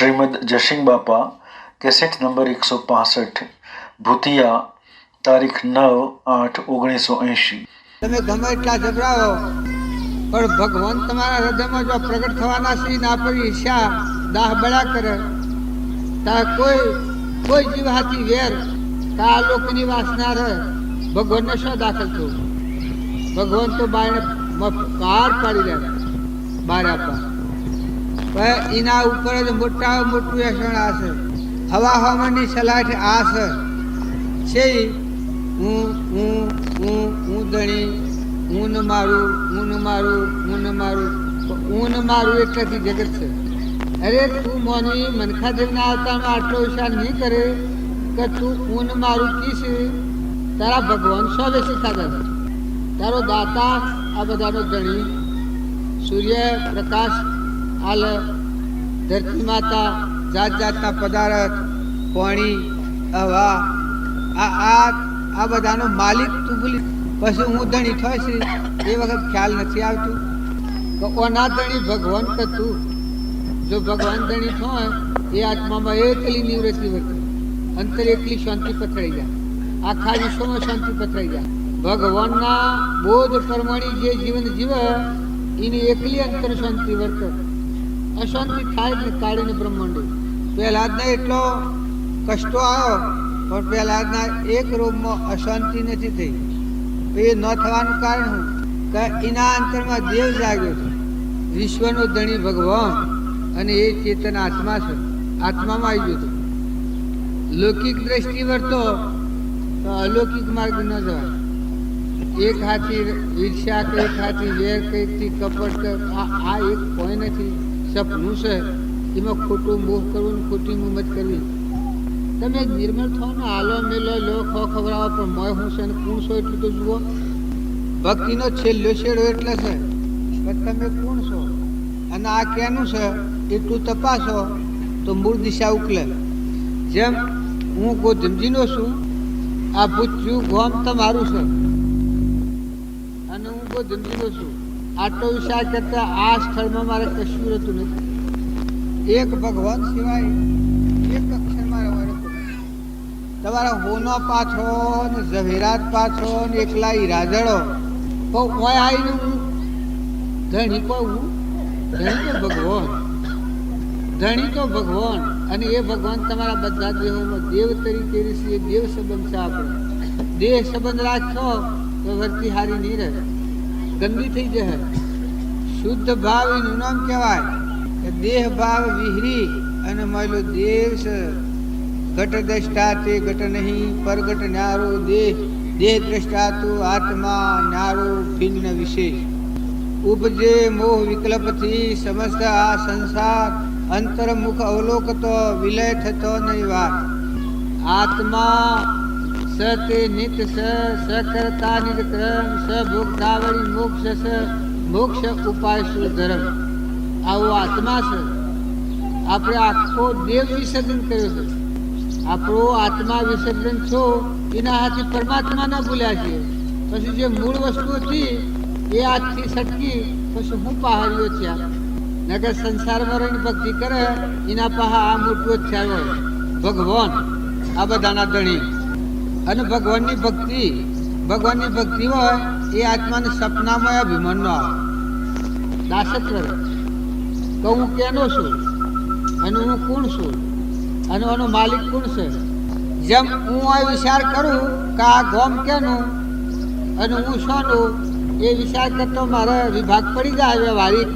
श्रीमद जयसिंह बापा cassette number 165 भूतिया तारीख 9/8/1980। તમે ગમે એટલા જબરાવો પણ ભગવાન તમારા હૃદયમાં જો પ્રગટ થવાના છે ના પર ઈર્ષ્યા દાહ બળા કરે તા કોઈ જીવ હાથી વેર કા લોકની વાસના રહે ભગવાનને શું દાખલ થયું? ભગવાન તો બાર કાર પાડી દે બાર આપવા પણ એના ઉપર જ મોટું વ્યસન આ છે. હવા હવામાનની સલાહ આ છે હું ધણી હું ન મારું એટલાથી જગત છે. અરે તું મોની મનખા દેવના અવતારમાં આટલો વિચાર નહીં કરે કે તું ઊન મારું કીશ. તારા ભગવાન સો બેસી ખાતા તારો દાતા આ બધાનો ધણી સૂર્ય પ્રકાશ આલ ધરતી માતા જાત જાતના પદાર્થ પાણી હવા આ બધાનો માલિક તું ભૂલી પછી હું ધણી થશે એ વખત ખ્યાલ નથી આવતું તો ઓના ધણી ભગવાન કરતું. જો ભગવાન ધણી થાય એ આત્મામાં એકલી નિવૃત્તિ વર્તે અંતર એકલી શાંતિ પથરાઈ જાય આખા વિશ્વમાં શાંતિ પથરાઈ જાય. ભગવાનના બોધ પ્રમાણે જે જીવન જીવે એની એકલી અંતર શાંતિ વર્તે અશાંતિ થાય એટલે કાળીને બ્રહ્માંડ પહેલાદના એટલો કષ્ટો આવ્યો પણ પહેલાદના એક રોગમાં અશાંતિ નથી થઈ. એ ન થવાનું કારણ શું કે એના અંતરમાં દેવ જાગ્યો છે વિશ્વનો ધણી ભગવાન અને એ ચેતન આત્મા છે આત્મામાં આવી ગયો હતો. લૌકિક દ્રષ્ટિ વર્તો તો અલૌકિક માર્ગ ન જવાય. એક હાથી ઈર્ષ્યા કે એક હાથી વેર કઈથી કપટ આ એક કોઈ નથી સપનું છે એમાં ખોટું મોહ કરવું ને ખોટી મુમત કરવી. તમે નિર્મળ થો ને હાલો મેલો લો ખવડાવો પણ મોય હું છે ને કોણ છો એટલું તો જુઓ. ભક્તિનો છેલ્લો છેડો એટલે છે કે તમે કોણ છો અને આ ક્યાંનું છે એટલું તપાસો તો મૂળ દિશા ઉકલે. જેમ હું ગોધમજીનો છું આ પૂછ્યું ગોમ તમારું છે અને હું ગોધમજીનો છું આટલો વિચાર કરતા આ સ્થળમાં મારે કશું રહેતું નથી. એક ભગવાન સિવાય એક અક્ષર મારે તમારા હોનો પાછો ને ઝવેરાત પાછો ને એકલા હીરાજળો તો ઓય આવીને હું ધણી કહું ધણી તો ભગવાન અને એ ભગવાન તમારા બધા દેહોમાં દેવ તરીકે છે. દેવ સંબંધ છે આપણે દેહ સંબંધ રાખ્યો તો વર્તી હારી નહીં રહે ગંદી થઈ જાય. શુદ્ધ ભાવ એનું નામ કહેવાય કે દેહ ભાવ વિહરી અને મળ્યો દેવ છે. ઘટ દ્રષ્ટા તે ઘટ નહીં પરગટ ન્યારો દેહ દ્રષ્ટા તો આત્મા ન્યારો ભિન્ન વિશેષ. ઉપજે મોહ વિકલ્પથી સમસ્ત આ સંસાર અંતર્મુખ અવલોકતો વિલય થતો નહીં વાત. આત્મા સ તે નિત સકર્તા નિરક્રમ સ ભોગતાવળી મોક્ષ ઉપાય શું ધર્મ. આવો આત્મા છે. આપણે આખો દેવ વિસર્જન કર્યો છે. આપણો આત્મા વિસર્જન છો એના હાથે પરમાત્મા ના ભૂલ્યા છે. પછી જે મૂળ વસ્તુ હતી એ હાથથી સટકી પછી હું પહાડીઓ થયા નગર સંસારમાં રહીને ભક્તિ કરે એના પહા આ મોટું જ થયા હોય ભગવાન આ બધાના ધણી. અને ભગવાનની ભક્તિ હોય એ આત્માને સપનામાં અભિમાન ન આવે દાસત કરે તો હું કેનો છું અને હું કોણ છું અને એનો માલિક કોણ છે. જેમ હું આ વિચાર કરું કે આ ગોમ કેનું અને હું શાનું એ વિચાર કરતો મારે વિભાગ પડી જાય વ્યવહારિક.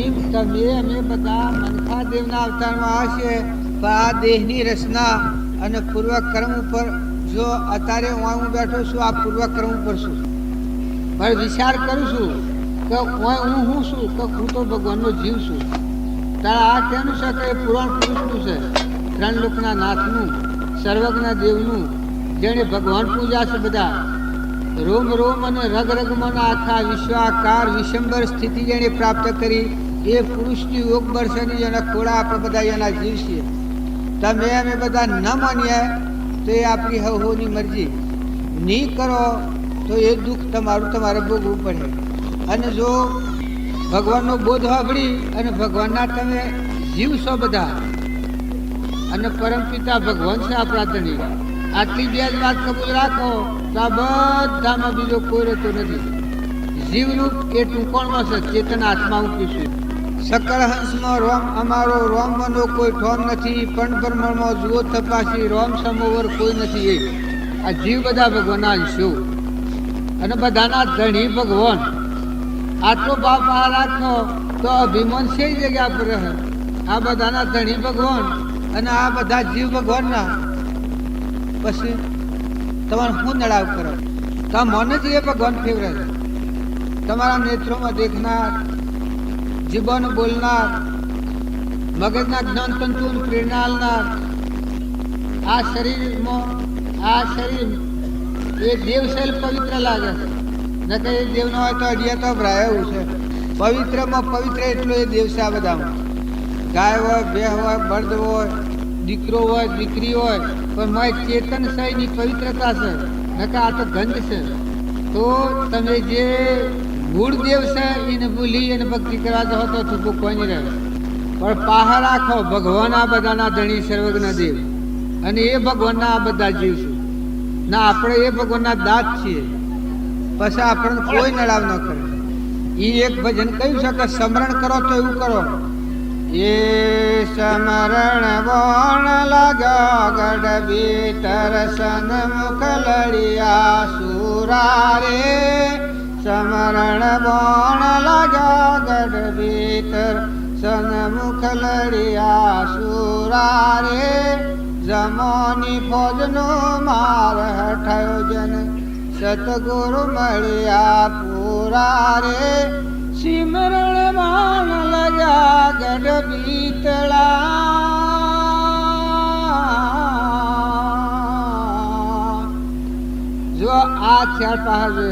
એમ તમે અમે બધા મનખા દેવના અવતારમાં હશે આ દેહની રચના અને પૂર્વકર્મ ઉપર જો અત્યારે હું બેઠો છું આ પૂર્વકર્મ ઉપર છું પણ વિચાર કરું છું કે હું શું કે હું તો ભગવાનનો જીવ છું. તારા આ કેનું છે કે પુરાણ પુરુષનું છે ત્રણ લોકના નાથનું સર્વજ્ઞ દેવનું જેણે ભગવાન પૂજા છે. બધા રોમ રોમ અને રગ રગમાં આખા વિશ્વાકાર વિશંબર સ્થિતિ જેણે પ્રાપ્ત કરી એ પુરુષની યોગ બળશની જેના ખોળા આપણે બધા એના જીવ છીએ. તમે અમે બધા ન માનીએ તો એ આપણી હવની મરજી નહીં કરો તો એ દુઃખ તમારે ભોગવવું પડે. અને જો ભગવાનનો બોધ સાંભળી અને ભગવાનના તમે જીવ છો બધા અને પરમપિતા ભગવાન છે આપણા ધણી. આટલી બે જ વાત કબૂલ રાખો તો આ બધામાં બીજો કોઈ રહેતો નથી. જીવરૂપ એ ટૂંકોણમાં છે, ચેતન આત્મા હું કહીશું. સકળ હંસમાં રોમ અમારો રોમનો કોઈ ઠોમ નથી, પણ બ્રહ્માંડમાં જુઓ તપાસી રોમ સમોવર કોઈ નથી. એ આ જીવ બધા ભગવાનના અંશો અને બધાના ધણી ભગવાન. આટલો ભાવ રાખો તો અભિમાન છે જગ્યા પર રહે. આ બધાના ધણી ભગવાન અને આ બધા જીવ ભગવાનના. પછી તમારે શું નડાવ કરો? મને જ એ ભગવાન ફેવરે છે. તમારા નેત્રોમાં દેખનાર, જીવન બોલનાર, મગજના જ્ઞાન તંતુ પ્રેરણા આલનાર, આ શરીરમાં આ શરીર એ દેવશૈલ પવિત્ર લાગે છે. ન કે એ દેવ ન હોય તો અડિયા તો ભરાય એવું છે. પવિત્રમાં પવિત્ર એટલો એ દેવ છે. આ બધામાં ગાય હોય, બે હોય, બળદ હોય, દીકરો હોય, દીકરી હોય, પણ મારી ચેતન સહીની પવિત્રતા છે. ન કે આ તો ગંધ છે. તો તમે જે મૂળ દેવ છે એને ભૂલી અને ભક્તિ કરવા દો તો થૂકું કોઈ નહીં રહે. પણ પાહા રાખો ભગવાન આ બધાના ધણી સર્વજ્ઞ દેવ અને એ ભગવાનના આ બધા જીવ છે ના. આપણે એ ભગવાનના દાસ છીએ. પછી આપણને કોઈ નડાવ ન કરે. એ એક ભજન કહ્યું છે કે સ્મરણ કરો તો એવું કરો. એ સ્મરણ વણ લાગ્યો ગઢ ભીતર સન્મુખ લડિયા સુરા રે. સ્મરણ વણ લાગ્યો ગઢ ભીતર સન્મુખ લડિયા સુરા રે. જમોની ફોજનો માર હઠયો જન સતગુરુ મળ્યા પૂરા રે. સિમરણ માન લગ્યા ગઢ ભીતળા. જો આ ચાર પાસે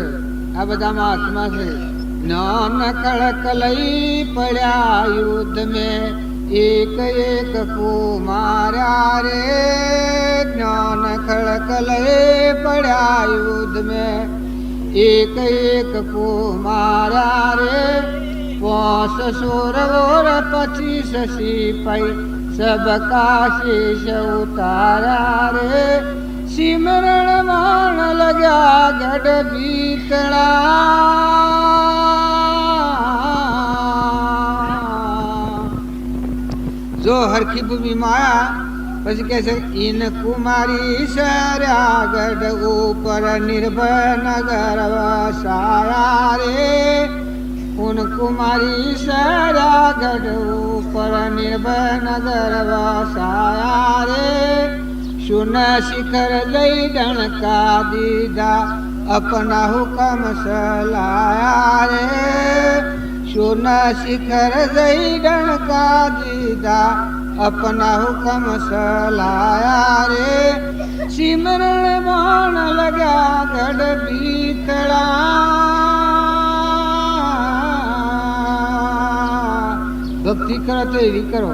આ બધામાં આત્મા છે. જ્ઞાન કળક લઈ પડ્યા યુદ્ધ મેં એક એક કુમાર્યા રે. જ્ઞાન ખડક લઈ પડ્યા યુદ્ધ મેં એક એક કુમાર્યા રે. 500 और 25 सिपाही सबका शीश उतारा रे. सिमरण मान लग्या गढ़ बीतड़ा. जो हरखी भूमि माया પછી કહે છે ઇન કુમારી સર્યા ગઢ ઉપર નિર્ભય નગર વસાયા રે. ઉન કુમારી સર્યા ગઢ ઉપર નિર્ભય નગર વસાયા રે. સુન શિખર લઈ ડણકા દીધા અપના હુકમ સલાયા રે. સુન શિખર લઈ ડણકા દીધા अपना हुक्म सलाया रे. सिमरण मान लग्या गढ़ बीतड़ा. भक्ति કરો તો એવી કરો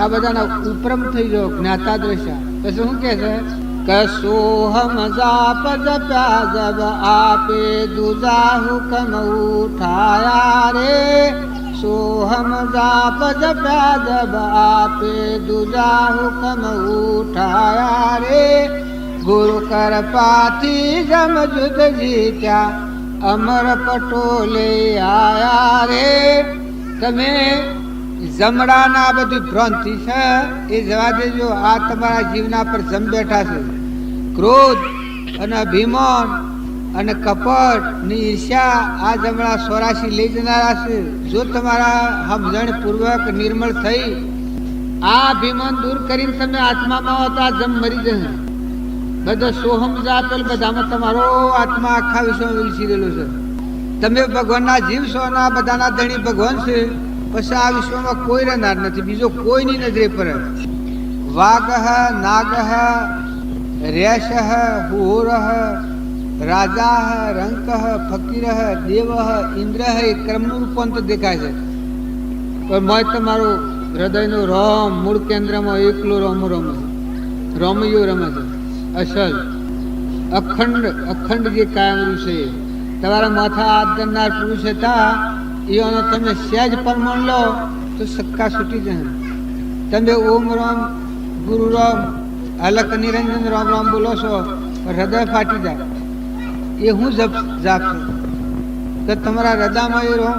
આ બધાના ઉપરમ થઈ જાઓ જ્ઞાતા દ્રશ્યા. પછી શું કહે છે કે સોહમ જાપ જપ્યા જબ આપે દૂજા હુકમ ઉઠાયા રે. सोहम जाप जप्या जब आपे दूजा हुक्म उठाया रे. गुरु कर पाती जम जुद जीत्या अमर पटोले आया रे. તમે જમડાના બધી ભ્રાંતિ છે એ જવા દેજો. આ તમારા જીવના પર જમ બેઠા છે. ક્રોધ અને અભિમાન અને કપટ ની ઈર્ષ્યા આ જમણા 84 લઈ જનારા છે. જો તમારા સમજણ પૂર્વક નિર્મળ થઈ આ અભિમાન દૂર કરીને તમે આત્મામાં હો તો આ જમ મરી જશે. બધા સોહમ જાપેલ બધામાં તમારો આત્મા આખા વિશ્વમાં વિલસી રહેલો છે. તમે ભગવાનના જીવ છો અને આ બધાના ધણી ભગવાન છે. પછી આ વિશ્વમાં કોઈ રહેનાર નથી. બીજો કોઈની નજરે પર વાઘ નાગ રેશ હુર રાજા રંક ફકીર દેવ ઇન્દ્ર એ ક્રમનું રૂપાંતર દેખાય છે. પણ મેં તમારું હૃદયનું રોમ મૂળ કેન્દ્રમાં એકલો રોમ રમે છે. રોમયો રમે છે. અસલ અખંડ જે કાયમ છે. તમારા માથા હાથ ધરનાર પુરુષ હતા એનો તમે સહેજ પરમાણ લો તો સક્કા છૂટી જાય. તમે ઓમ રામ ગુરુ રામ અલક નિરંજન રામ રામ બોલો છો, હૃદય ફાટી જાય. એ હું જાપ છું કે તમારા હૃદયમાં એ રોમ,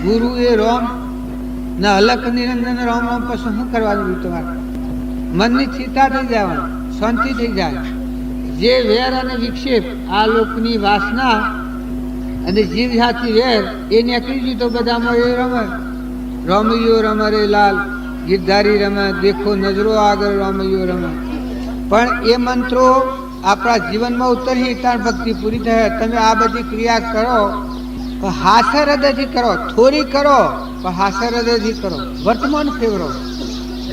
ગુરુ એ રોમ ને અલક નિરંજન રામ રામ પછી શું કરવાનું? તમારે મનની ચિંતા થઈ જવાની, શાંતિ થઈ જાય. જે વેર અને વિક્ષેપ, આ લોકની વાસના અને જીવ જાતિ વેર એ નીકળી ગયું તો બધામાં એ રમે. રોમિયો રમે રે લાલ, ગીરધારી રમે, દેખો નજરો આગળ રોમિયો રમે. પણ એ મંત્રો આપણા જીવનમાં ઉતરી તાર ભક્તિ પૂરી થાય. તમે આ બધી ક્રિયા કરો પણ હાસ્ય હૃદયથી કરો, થોડી કરો પણ હાસ્ય હૃદયથી કરો. વર્તમાન ફેવરો,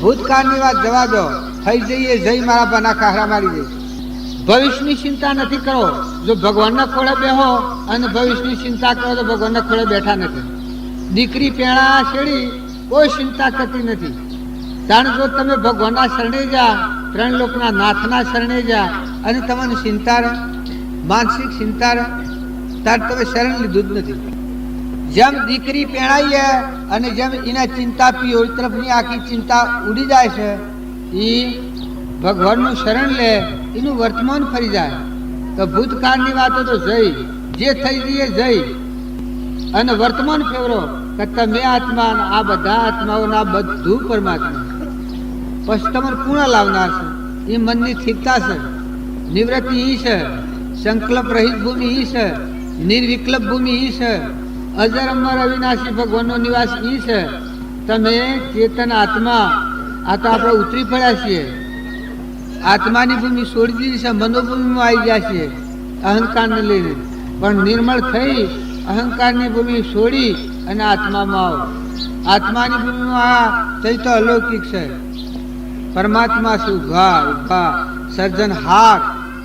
ભૂતકાળની વાત જવા દો. થઈ જઈએ જઈ મારા બના ખાહરા મારી જઈ. ભવિષ્યની ચિંતા નથી કરો. જો ભગવાનના ખોળે બેહો અને ભવિષ્યની ચિંતા કરો તો ભગવાનના ખોળે બેઠા નથી. દીકરી પેણા શેડી કોઈ ચિંતા કરતી નથી. કારણ જો તમે ભગવાનના શરણે જા, ત્રણ લોકના નાથના શરણે જા અને તમને ચિંતા રહે, માનસિક ચિંતા રહે, તાર તમે શરણ લીધું જ નથી. જેમ દીકરી પેણાઈએ અને જેમ એના ચિંતા પીઓળ તરફની આખી ચિંતા ઉડી જાય છે, એ ભગવાનનું શરણ લે એનું વર્તમાન ફરી જાય. તો ભૂતકાળની વાતો તો જઈ, જે થઈ જઈએ જઈ અને વર્તમાન ફેવરો કે તમે આત્મા, આ બધા આત્માઓના બધું પરમાત્મા. પછી તમારે પૂર્ણ લાવનાર છે. એ મનની સ્થિરતા છે, નિવૃત્તિ ઈ છે, સંકલ્પ રહિત ભૂમિ ઈ છે, નિર્વિકલ્પ ભૂમિ ઈ છે, અજર અમર અવિનાશી ભગવાનનો નિવાસ ઈ છે. તમે ચેતન આત્મા, આ તો આપણે ઉતરી પડ્યા છીએ, આત્માની ભૂમિ છોડી દીધી છે, મનોભૂમિમાં આવી ગયા છીએ અહંકારને લઈને. પણ નિર્મળ થઈ અહંકારની ભૂમિ છોડી અને આત્મામાં આવો. આત્માની ભૂમિમાં આ થઈ તો અલૌકિક છે. પરમાત્મા છે ઉભા ઉભા સર્જનહાર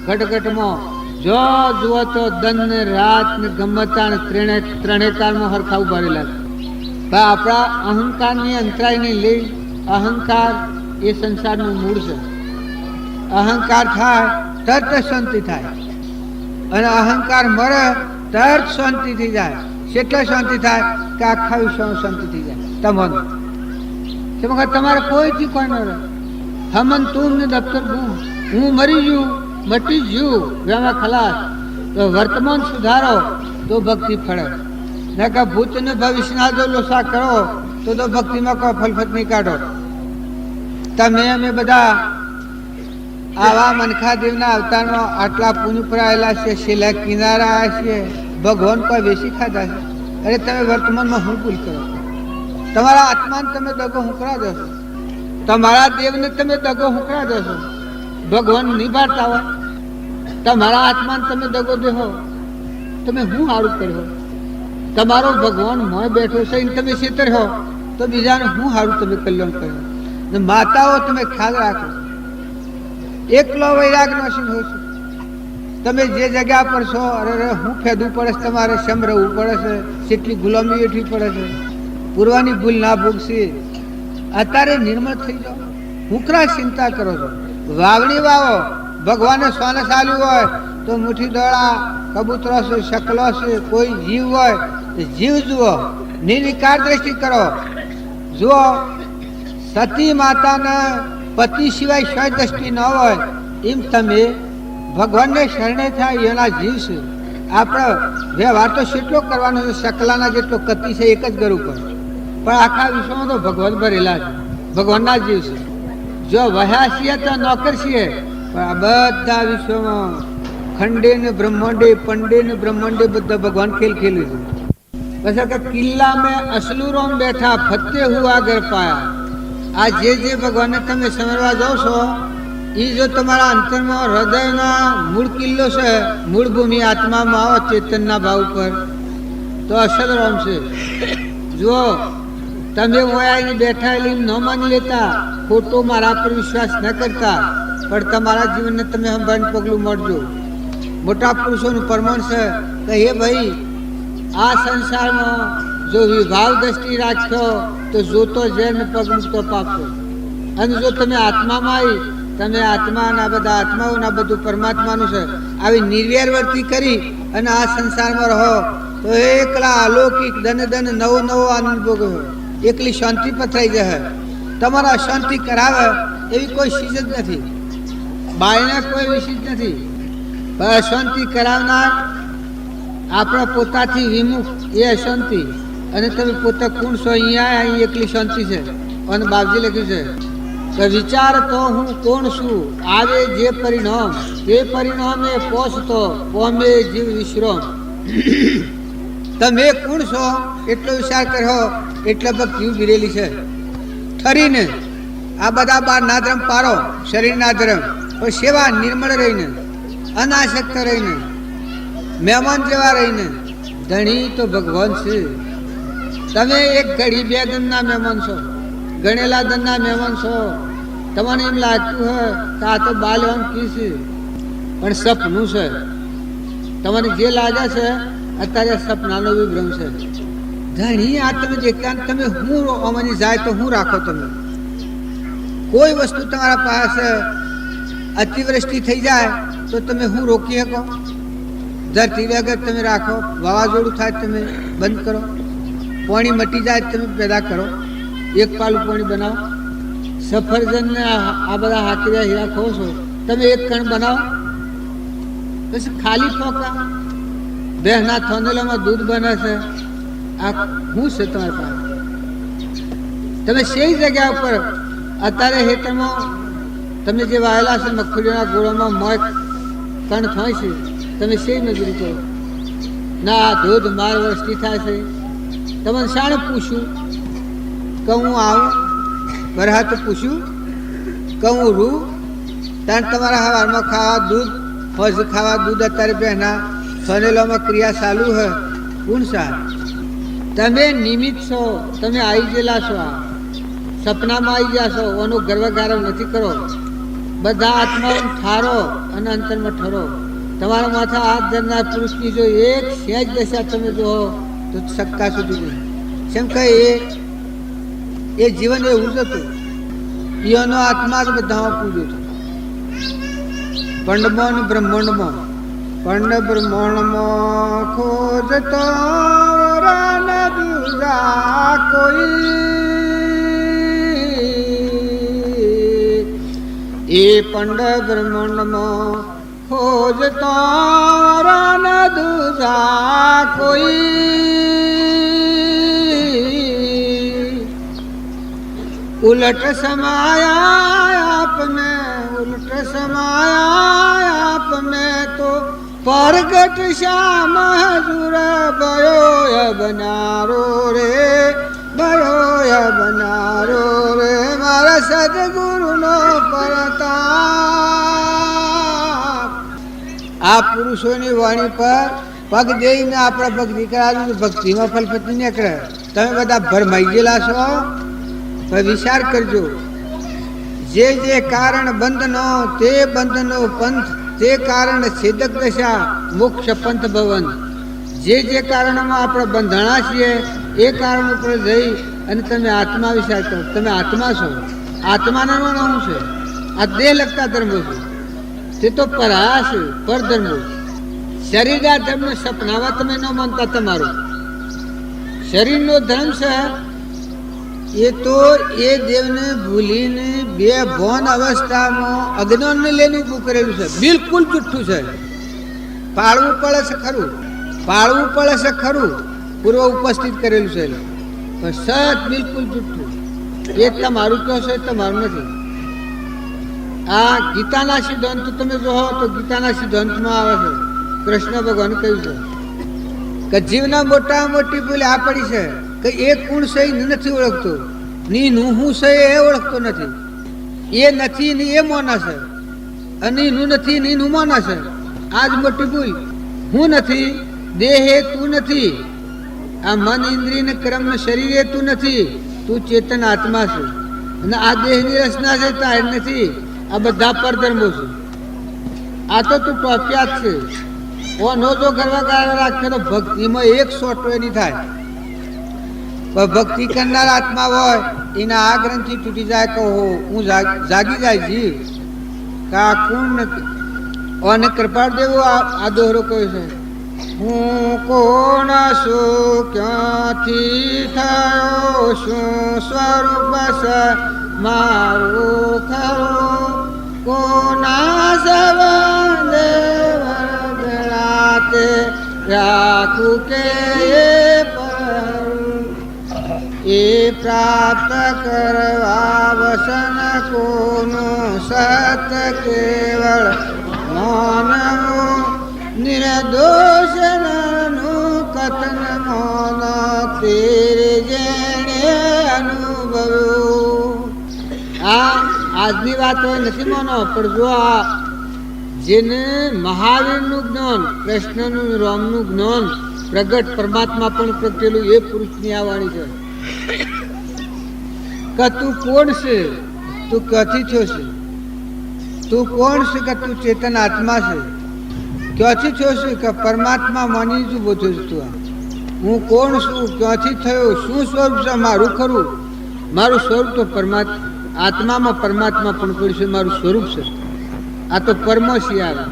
ઘટઘટમાં. જો જુઓ તો દન ને રાત ને ગમતા ત્રણે કાળમાં હરખા ઉભા રહેલા છે. આપણા અહંકારની અંતરાયને લઈ, અહંકાર એ સંસારનું મૂળ છે. અહંકાર થાય તરત શાંતિ થાય અને અહંકાર મરે તરત શાંતિ થઈ જાય. કેટલા શાંતિ થાય કે આખા વિશ્વમાં શાંતિ થઈ જાય. તમારે કોઈથી કોઈ ન રહે. હમન તું ને દફતર હું મરી ગયું, મટી ગયું, વેમાં ખલાસ. તો વર્તમાન સુધારો તો ભક્તિ ફળે. ને કે ભૂત ને ભવિષ્યના જો લોસા કરો તો ભક્તિમાં કોઈ ફલફત નહીં કાઢો. તમે અમે બધા આવા મનખાદેવના અવતારમાં આટલા પુણ્ય પર આવેલા છે, છેલ્લા કિનારા આવ્યા છીએ. ભગવાન કોઈ વેસી ખાધા છે. અરે તમે વર્તમાનમાં હું ભૂલ કરો? તમારા આત્માને તમે દગો હુંકરા દો છો, તમારા દેવને તમે દગો હુંકરા દો છો. ભગવાન નિભાવતા હોય તમારા આત્માને તમે દગો દેહો, તમે હું સારું કર્યો? તમારો ભગવાન મોય બેઠો છે તમે છેતર હો તો બીજાને હું સારું તમે કલ્યાણ કર્યો. માતાઓ તમે ખ્યાલ રાખો. એકલો વૈરાગ નો સિંહ છો. તમે જે જગ્યા પર છો, અરે હું ફેદવું પડે છે, તમારે શમ રહેવું પડે છે, કેટલી ગુલામી વેઠવી પડે છે, પૂર્વાની ભૂલ ના ભોગશી. અત્યારે નિર્મળ થઈ જાઓ. હુકરા ચિંતા કરો છો. વાવણી વાવો. ભગવાને સોને ચાલ્યું હોય તો મુઠ્ઠી દોડા, કબૂતરો છે, શકલો છે, કોઈ જીવ હોય તો જીવ જુઓ, નિર્વિકાર દ્રષ્ટિ કરો. જુઓ સતી માતાને પતિ સિવાય શય દ્રષ્ટિ ન હોય એમ તમે ભગવાનને શરણે થાય એના જીવ છે. આપણે વ્યવહાર તો કેટલો કરવાનો છે, શકલાના જેટલો કતિ છે એક જ કરવું પડે. પણ આખા વિશ્વમાં તો ભગવાન ભરેલા છે, ભગવાનના જીવ છે. જો વહ્યા છીએ તો નોકર છીએ, પણ આ બધા વિશ્વમાં ખંડે ને બ્રહ્માંડે, પંડે ને બ્રહ્માંડે બધા ભગવાન ખેલ ખેલ્યું છે. પછી કે કિલ્લા મેં અસલું રોમ બેઠા, ફતે હુઆ ઘર પાયા. આ જે ભગવાનને તમે સમરવા જાઓ છો એ જો તમારા અંતરમાં હૃદયના મૂળ કિલ્લો છે, મૂળ ભૂમિ આત્મામાં આવો ચેતનના ભાવ પર તો અસલ રોમ છે. જુઓ તમે ઓયાની બેઠાયેલી ન માની લેતા, ખોટો મારા પર વિશ્વાસ ન કરતા, પણ તમારા જીવનને તમે સંભાળીને પગલું મળજો. મોટા પુરુષોનું પ્રમાણ છે કે હે ભાઈ આ સંસારમાં જો વિભાવ દ્રષ્ટિ રાખ્યો તો જોતો જેન પગ મૂકતો પાપો. અને જો તમે આત્મામાં આવી, તમે આત્માના બધા આત્માઓના બધું પરમાત્માનું છે, આવી નિર્વ્યરવર્તી કરી અને આ સંસારમાં રહો તો એકલા અલૌકિક ધન નવો નવો આનંદ ભોગવ્યો, એકલી શાંતિ પથરાઈ જાય. તમારા શાંતિ કરાવે એવી કોઈ ચીજ જ નથી. બાયને કોઈ વિશેષ નથી, પણ અશાંતિ કરાવનાર આપણા પોતાથી વિમુખ એ અશાંતિ. અને તમે પોતે કોણ છો? અહીંયા અહીં એકલી શાંતિ છે. અને બાપજી લખ્યું છે કે વિચાર તો હું કોણ છું, આવે જે પરિણામ એ પરિણામે પહોંચતો પોમે જીવ વિશ્રામ. તમે કોણ છો એટલો વિચાર કરો એટલે ભક્તિ બિરેલી છે. ઠરીને આ બધા બાર ના ધર્મ પારો, શરીરના ધર્મ, પણ સેવા નિર્મળ રહીને, અનાસક્ત રહીને, મહેમાન જેવા રહીને. ધણી તો ભગવાન છે. તમે એક ઘડી બે દનના મહેમાન છો, ગણેલા દનના મહેમાન છો. તમને એમ લાગતું હોય કે આ તો બાલવાન કી છે, પણ સપનું છે. તમને જે લાગે છે અત્યારે સપનાનો વિભ્રમ છે. ધણી આ તમે દેખતા તમે હું અમારી જાય તો હું રાખો? તમે કોઈ વસ્તુ તમારા પાસે અતિવૃષ્ટિ થઈ જાય તો તમે હું રોકી શકો? ધરતી વગર તમે રાખો, વાવાઝોડું થાય તમે બંધ કરો, પાણી મટી જાય તમે પેદા કરો, એક પાલું પાણી બનાવો. સફરજનને આ બધા હાથીયા હીરા ખો છો તમે એક કણ બનાવો, પછી ખાલી ફોકા બહેના થોનેલામાં દૂધ બને છે. આ શું છે તમારી પાસે? તમે সেই જગ્યા ઉપર અત્યારે હેતરમાં તમે જે વાયેલા છે મગફળીના ગોળામાં મોય કણ થાય છે, તમે সেই મજૂરી કરો ના. ધોધ માર વરસથી થાય છે. તમને શાણે પૂછ્યું કે હું આવું? બરહા તો પૂછ્યું કે હું રૂ? ત્યાં તમારા હવારમાં ખાવા દૂધ, ફજ ખાવા દૂધ. અત્યારે બહેના ફનેલોમાં ક્રિયા ચાલુ હે. કોણ સા? તમે નિમિત્ત છો. તમે આવી ગયેલા છો, આ સપનામાં આવી ગયા છો. એનો ગર્વગારવ નથી કરો. બધા આત્માઓ ઠારો અને અંતરમાં ઠરો. તમારા માથા હાથ ધરનાર પુરુષની જો એક સહેજ દશા તમે જો તો સક્કા સુધી નહીં. કેમ કે એ જીવન એવું જ હતું. એનો આત્મા જ બધામાં પૂજ્યો હતો. પંડમાં ને બ્રહ્માંડમાં, પંડ બ્રહ્માંડમાં ખોજતો રાન દુજા કોઈ. એ પંડ બ્રહ્માંડમાં ખોજતો રાન દુજા કોઈ. उलट समाया आप में, उलट समाया आप में तो परगट श्याम हजूर भयो बनारो रे, भयो बनारो रे. मारा सदगुरु नो परताप. આ પુરુષોની વાણી પર પગ દેઈને આપણા ભક્તિ કરાવી, ભક્તિમાં ફલપતિ નીકળે. તમે બધા ભરમાઈ ગયેલા છો. વિચાર કરજો. જે જે કારણ બંધનો તે બંધનો પંથ, તે કારણ છેદક દશા મોક્ષ પંથ ભવન. જે જે કારણોમાં આપણે બંધાણા છીએ એ કારણ ઉપર જઈ અને તમે આત્મા વિચાર કરો. તમે આત્મા છો. આત્માનો શું છે? આ દેહ લગતા ધર્મો છે. તે તો પરાસ પરધર્મો. શરીરના ધર્મ સપનાવા તમે ન માનતા. તમારું શરીરનો ધર્મ છે એ તો એ દેવને ભૂલીને બે ભોન અવસ્થામાં અજ્ઞાનને લઈને ઊભું કરેલું છે. બિલકુલ જુઠ્ઠું છે. પાળવું પડે છે ખરું, પાળવું પડે છે ખરું, પૂર્વ ઉપસ્થિત કરેલું છે, પણ સત બિલકુલ જુઠ્ઠું. એ તમારું કહો છો, એ તમારું નથી. આ ગીતાના સિદ્ધાંત તમે જોવો તો ગીતાના સિદ્ધાંતમાં આવે છે, કૃષ્ણ ભગવાન કહ્યું છે કે જીવના મોટા મોટી ભૂલ આ પડી છે કે એ કુણ છે એ નથી ઓળખતો, ની નું હું છે એ ઓળખતો નથી. એ નથી ને એ મોના છે, અને નું નથી ને નું મોના છે. આ જ મોટી ભૂલ. હું નથી, દેહ એ તું નથી, આ મન ઇન્દ્રિય ને કર્મ ને શરીર એ તું નથી, તું ચેતન આત્મા છે. અને આ દેહની રચના છે તાર નથી. આ બધા પરધર્મો છે. આ તો તું ટોપિયા જ છે. ઓનો જો ગર્વગાર રાખે તો ભક્તિમાં એક સોટો એની થાય. પણ ભક્તિ કરનાર આત્મા હોય એના આ ગ્રંથિ તૂટી જાય કહો હું જાગી જાય જીવ કા કોણ નથી. અને કૃપાળ દેવો આ દોહરો કહ્યો છે, હું કોણ છું, ક્યાંથી થયો, શું સ્વરૂપ છે મારો ખરો કોના સંબંધે વરગડાતે રાખું કે એ પ્રાપ્ત કરવા વસન કોનું સત કેવળ માનવું નિર્દોષનું કથન મૌન તેરે જેણે અનુભવ્યું. આ આજની વાત હોય નથી માનો, પણ જો આ જેને મહાવીરનું જ્ઞાન, કૃષ્ણનું, રામનું જ્ઞાન પ્રગટ પરમાત્મા પણ પ્રગટેલું એ પુરુષની આ વાણી છે કે તું કોણ છે, તું ક્યાંથી થયો છે, તું કોણ છે કે તું ચેતન આત્મા છે, ક્યાંથી થયો છે કે પરમાત્મા માની જ ઉભો થયો છે. તું હું કોણ છું, ક્યાંથી થયો, શું સ્વરૂપ છે મારું ખરું? મારું સ્વરૂપ તો આત્મામાં પરમાત્મા પણ પડ્યું છે, મારું સ્વરૂપ છે. આ તો પરમશી આવે.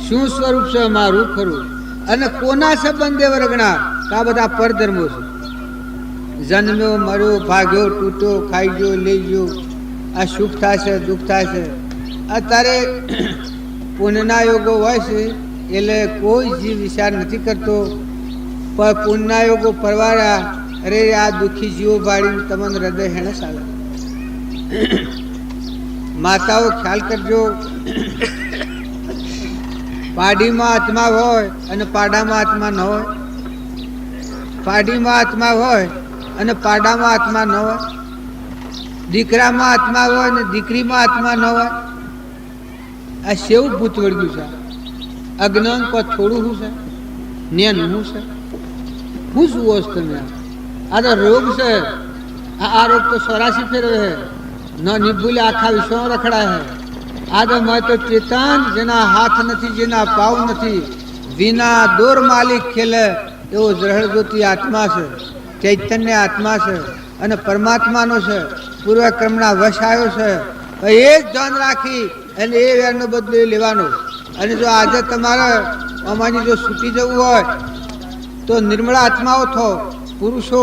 શું સ્વરૂપ છે મારું ખરું? અને કોના સંબંધે વરગણા? આ બધા પરધર્મો છે. જન્મ્યો, મર્યો, ભાગ્યો, તૂટ્યો, ખાઈ ગયો, લઈ ગયો, આ સુખ થાય છે, દુઃખ થાય છે. અત્યારે પુણ્યના યોગો હોય છે એટલે કોઈ જીવ વિચાર નથી કરતો, પણ પુણ્યના યોગો પરવાળા અરે આ દુઃખી જીવો ભાડી તમને હૃદય હેણે ચાલે. માતાઓ ખ્યાલ કરજો, પાડીમાં આત્મા હોય અને પાડામાં આત્મા ન હોય, પાડીમાં આત્મા હોય અને પાડામાં આત્મા ન હોય, દીકરામાં આત્મા હોય અને દીકરીમાં આત્મા ન હોય. આ સેવું ભૂત વળગ્યું છે. અજ્ઞાન પર થોડું શું છે, જ્ઞાન શું છે, હું શું હોશ તમે? આ તો રોગ છે. આ રોગ તો 84 ફેરવે છે, ન નિભૂલે આખા વિશ્વ રખડાય છે. આ તો મેં તો ચેતન, જેના હાથ નથી, જેના પાવ નથી, વિના દોર માલિક ખેલે એવો ઝરહળ જ્યોતિ આત્મા છે, ચૈતન્ય આત્મા છે અને પરમાત્માનો છે. પૂર્વક્રમના વશ આવ્યો છે. એ જ ધ્યાન રાખી અને એ વેરનો બદલો લેવાનો. અને જો આજે તમારે અમારી જો છૂટી જવું હોય તો નિર્મળ આત્માઓ થો, પુરુષો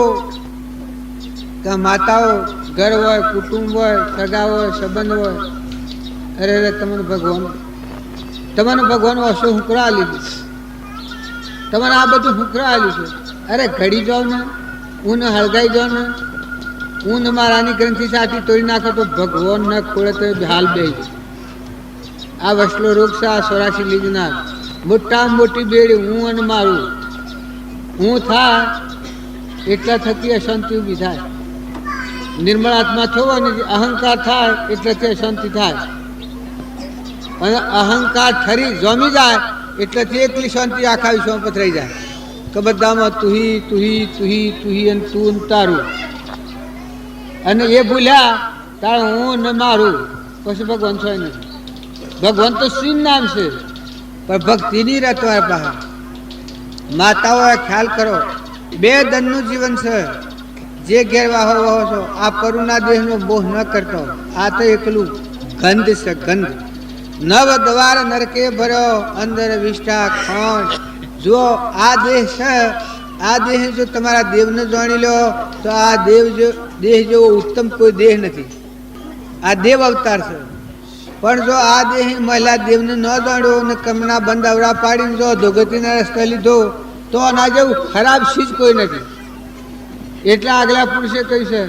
કે માતાઓ, ઘર હોય, કુટુંબ હોય, સગા હોય, સંબંધ હોય. અરે અરે તમને ભગવાન અશો હુકરા લીધું, તમારે આ બધું હુકરા આલ્યું છે. અરે ઘડી જાઓ ને, ઊન હળગાઈ જાઓ ને, ઊન મારાની ગ્રંથિ સાથી તોડી નાખો તો ભગવાન ન ખોળે તો હાલ બે. આ વસલો રોગ છે, આ 84 લીધનાર મોટામાં મોટી બેડી હું અને મારું. હું થાય એટલા થકી અશાંતિ ઊભી થાય. નિર્મળ આત્મા થવો અને અહંકાર થાય એટલેથી અશાંતિ થાય. અને અહંકાર ઠરી જમી જાય એટલેથી એકલી શાંતિ આખા વિશ્વમાં પથરાઈ જાય કે બધામાં તુહી તુહી તુહી તુહી અને તું તારું. અને એ ભૂલ્યા તારે હું ને મારું, પછી ભગવાન છો નથી. ભગવાન તો શ્રી નામ છે, પણ ભક્તિની રત હોય પાસે. માતાઓએ ખ્યાલ કરો, 2 દનનું જીવન છે. જે ઘેર વાહો વાહો છો, આ પરુના દેહનો મોહ ન કરતો. આ તો એકલું ગંધ છે, ગંધ. નવ દ્વાર નરકે ભર્યો, અંદર વિષ્ઠા ખોણ. જો આ દેહ છે, આ દેહ જો તમારા દેવને જાણી લો તો આ દેહ જેવો ઉત્તમ કોઈ દેહ નથી. આ દેવ અવતાર છે. પણ જો આ દેહ મહિલા દેવને ન જાણ્યો અને કમના બંધ અવડા પાડીને જો ધોગતીના રસ્તે લીધો તો આના જેવું ખરાબ ચીજ કોઈ નથી. એટલા આગલા પુરુષે કહ્યું છે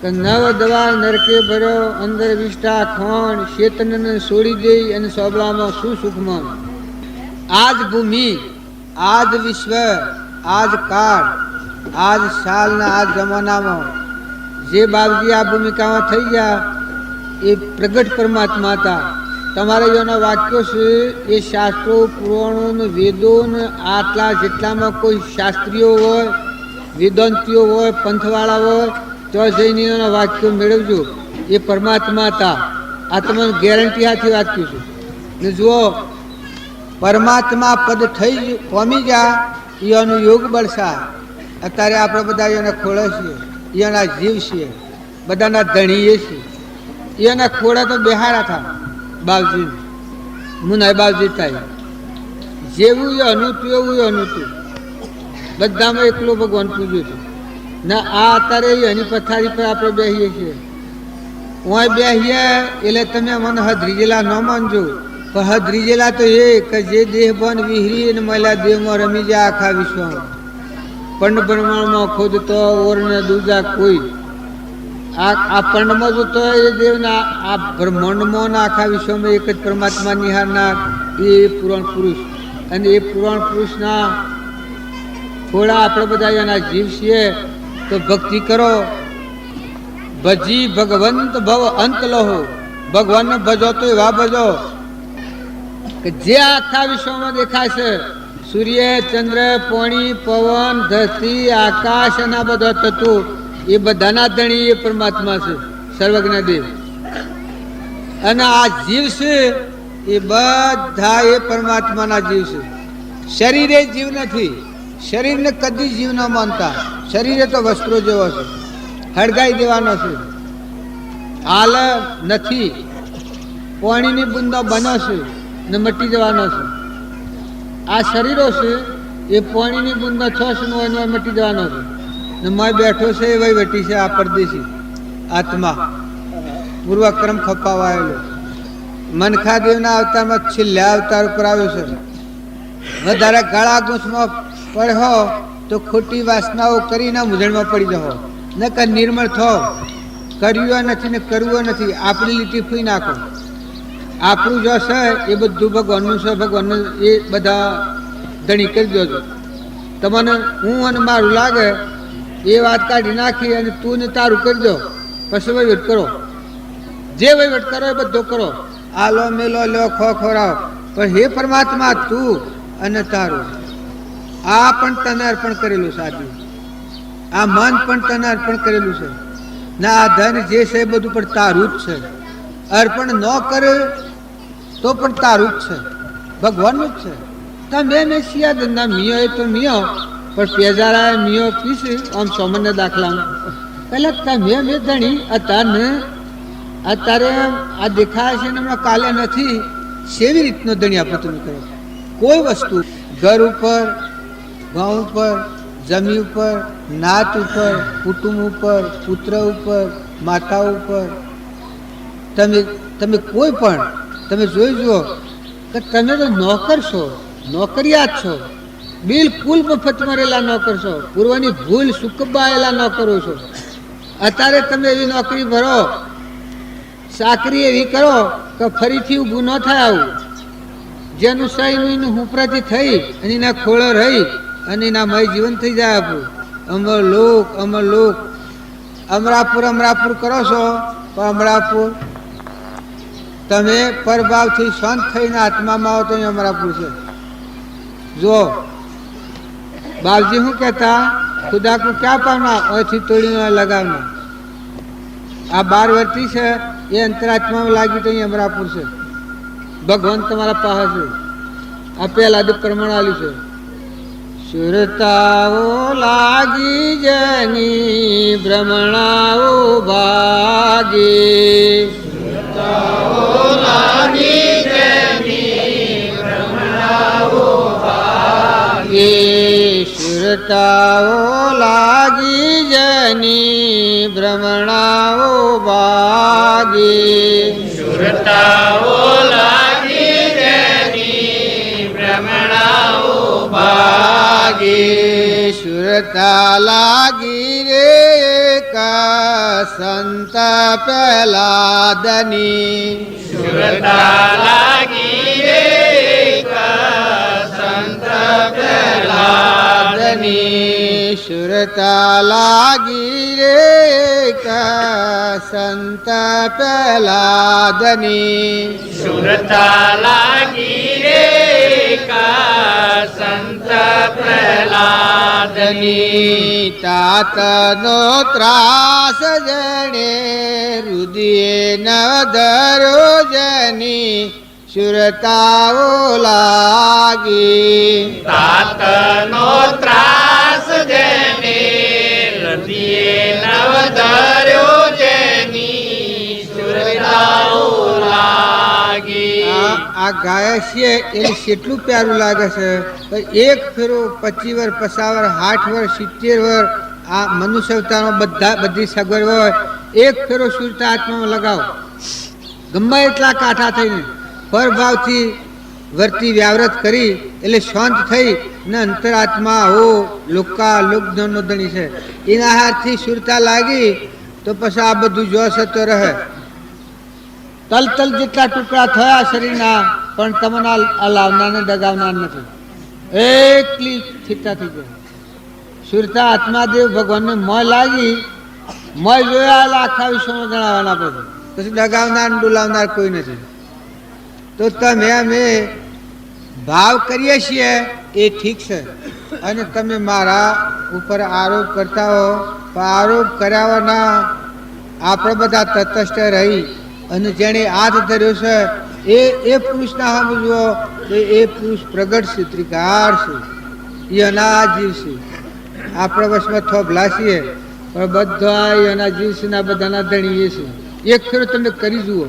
કે નવ દ્વાર નરકે ભર્યો, અંદર વિષ્ઠા ખોણ. ચેતનને છોડી દઈ અને સોબળામાં શું સુખમાં. આજ ભૂમિ, આજ વિશ્વ, આજ કાળ, આજ સાલના આ જમાનામાં જે બાપજી આ ભૂમિકામાં થઈ ગયા એ પ્રગટ પરમાત્મા હતા. તમારા એના વાક્યો છે એ શાસ્ત્રો, પુરાણો, વેદો ને આટલા જેટલામાં કોઈ શાસ્ત્રીઓ હોય, વેદાંતિઓ હોય, પંથવાળા હોય તો જઈને એના વાક્યો મેળવજો. એ પરમાત્મા હતા. આ તમને ગેરંટી હાથી વાત કહું છું. ને જુઓ, પરમાત્મા પદ થઈ પામી ગયા એનું યોગ બળસા. અત્યારે આપણે બધા એને ખોળે છીએ, એના જીવ છીએ, બધાના ધણીએ છીએ. એના ખોળા તો બેહાડા હતા બાવજી, મુનાય બાવજી થાય. જેવું એ અનુતું એવું એ અનુતું. બધામાં એકલો ભગવાન પૂજ્યો છે ને. આ અત્યારે એની પથારી પર આપણે બેસીએ છીએ. હું બેહીએ એટલે તમે મને હદરીજેલા ન માનજો, પણ હદરીજેલા તો એ કે જે દેહ બન વિહરી અને મહિલા દેહમાં રમી જાય આખા વિશ્વમાં, પંડ બ્રહ્માંડમાં ખોદતો ઓર ને દૂજા કોઈ આ પંડમાં જોતો એ દેવના આ બ્રહ્માંડમાં આખા વિશ્વમાં એક જ પરમાત્મા નિહારનાર એ પુરાણ પુરુષ. અને એ પુરાણ પુરુષના થોડા આપણે બધા એના જીવ છીએ તો ભક્તિ કરો. ભજી ભગવંત ભવ અંત લહો, ભગવાનને ભજો તો એવા ભજો કે જે આખા વિશ્વમાં દેખાય છે, સૂર્ય ચંદ્ર પાણી પવન ધરતી આકાશ અને આ બધા તત્વો એ બધાના ધણી એ પરમાત્મા છે, સર્વજ્ઞ દેવ. અને આ જીવ છે એ બધા એ પરમાત્માના જીવ છે. શરીર એ જીવ નથી, શરીરને કદી જીવ ન માનતા. શરીરે તો વસ્ત્રો જેવો છે, હળગાઈ દેવાનો છે, હાલ નથી. પાણીની બુંદો બનો છે ને મટી જવાનો છે. આ શરીરો છે એ પાણીની બુંદો છ મટી જવાનો છે ને મેં બેઠો છે એ વહીવટી છે. આ પરદેશી આત્મા પૂર્વક્રમ ખપાવાયેલો મનખાદેવના અવતારમાં છેલ્લા અવતાર ઉપર આવ્યો છે. વધારે ગાળા ગૂંચમાં પડ્યો તો ખોટી વાસનાઓ કરીને મૂંઝવણમાં પડી જાઓ, ન કર નિર્મળ થો. કર્યું નથી ને કરવું નથી, આપણી લીટી ફૂઈ નાખો. આપણું જો છે એ બધું ભગવાનનું છે, ભગવાનનું એ બધા ધણી કરી દો છો. તમને હું અને મારું લાગે એ વાત કાઢી નાખી અને તું ને તારું કરી દો, પછી વહીવટ કરો. જે વહીવટ કરો એ બધો કરો. આલો મેલો લો ખો ખોરાવ, પણ હે પરમાત્મા તું અને તારું આ પણ તને અર્પણ કરેલું છે. આ મન પણ તને અર્પણ કરેલું છે ને આ ધન જે છે એ બધું પણ તારું જ છે. અર્પણ ન કરે તો પણ તારું જ છે, ભગવાનનું જ છે. તમે મેં સિયા ધંધા મિયો એ તો મિયો, પણ પેજારા મિયો પીસી આમ સામાન્ય દાખલામાં પહેલાં તમે મેં ધણી અત્યારે આ દેખાય છે ને હમણાં કાલે નથી. સેવી રીતનો ધણી આપો તમે કરો. કોઈ વસ્તુ ઘર ઉપર, ગામ ઉપર, જમીન ઉપર, નાત ઉપર, કુટુંબ ઉપર, પુત્ર ઉપર, માતા ઉપર, તમે કોઈ પણ તમે જોઈ જુઓ કે તમે તો નોકર છો, નોકરિયાત છો, બિલકુલ મફત મરેલા નોકર છો, પૂર્વની ભૂલ સુકબાયેલા નોકરો છો. અત્યારે તમે એવી નોકરી ભરો, ચાકરી એવી કરો કે ફરીથી ઊભું ન થાય. આવું જેનું સહીનું હુપરાથી થઈ અને એના ખોળો રહી અને એના મય જીવન થઈ જાય. આપણું અમર લોક અમરાપુર કરો છો, પણ અમરાપુર તમે પરભાવથી શાંત થઈને આત્મામાં આવો તો અહીં અમરાપુર છે. જો બાપજી શું કહેતા, ખુદા કો ક્યાં પાવના ઓથી તોડીને લગાવના. આ 12 વર્તી છે એ અંતરાત્મામાં લાગી તો અહીં અમરાપુર છે. ભગવાન તમારા પાસે છે. આ પહેલા દુઃખ પ્રમાણ આલ્યું છે. સુરતાઓ લાગી જની ભ્રમણાઓ ભાગી, સુરતાઓ લાગી જની ભ્રમણાઓ ભાગી, સુરતાઓ લાગી જની ભ્રમણાઓ ભાગી, સુરતાઓ લાગી જની ભ્રમણાઓ ભાગી, સુરતા લાગી રે કા સંત પ્રહલાદની, સુરતા લાગી રે કા સંત પ્રહલાદની, સુરતા લાગી રે કા સંત પ્રહલાદની, સુરતા લાગી રે કા સંત પ્રહલાદની. તાતનો ત્રાસ જણે રુદિયે ન ધરો જની સુરતાઓ લાગી, તાતનો ત્રાસ જણે રુદિયે ન ધરો જની સુરતાઓ લાગી. આ ગાય છે એને કેટલું પ્યારું લાગે છે. એક ફેરો 25 વર્ષ 50 વર્ષ 60 વર્ષ 70 વર્ષ આ મનુષ્ય અવતારમાં બધી સગવડ હોય એક ફેરો સુરતા આત્મામાં લગાવો, ગમે એટલા કાઠા થઈને પરભાવથી વર્તી વ્યાવ્રત કરી એટલે શાંત થઈ ને અંતરાત્મા હો લોકા લોકધનનો ધણી છે એના હાથથી સુરતા લાગી તો પછી આ બધું જોશ તો રહે. તલ તલ જેટલા ટુકડા થયા શરીરના પણ તમને આ લાવનાર ને ડગાવનાર નથી, એકલી સ્થિરતા થઈ જાય. સુરતા આત્માદેવ ભગવાનને મોય લાગી, મોય જોયા આખા વિશ્વમાં જણાવવાના પછી પછી ડગાવનાર ડુલાવનાર કોઈ નથી. તો તમે અમે ભાવ કરીએ છીએ એ ઠીક છે, અને તમે મારા ઉપર આરોપ કરતા હો, આરોપ કર્યાના આપણે બધા તટસ્થ રહી અને જેણે હાથ ધર્યો છે એ પુરુષના સમજવો એ પુરુષ પ્રગટ છે, ત્રિકાર છે, એ અનાજીવ છે. આપણે વશમાં થોભલા છીએ પણ બધા એના જીવ છે ને બધાના ધણીએ છે. એક ફેરો તમે કરી જુઓ,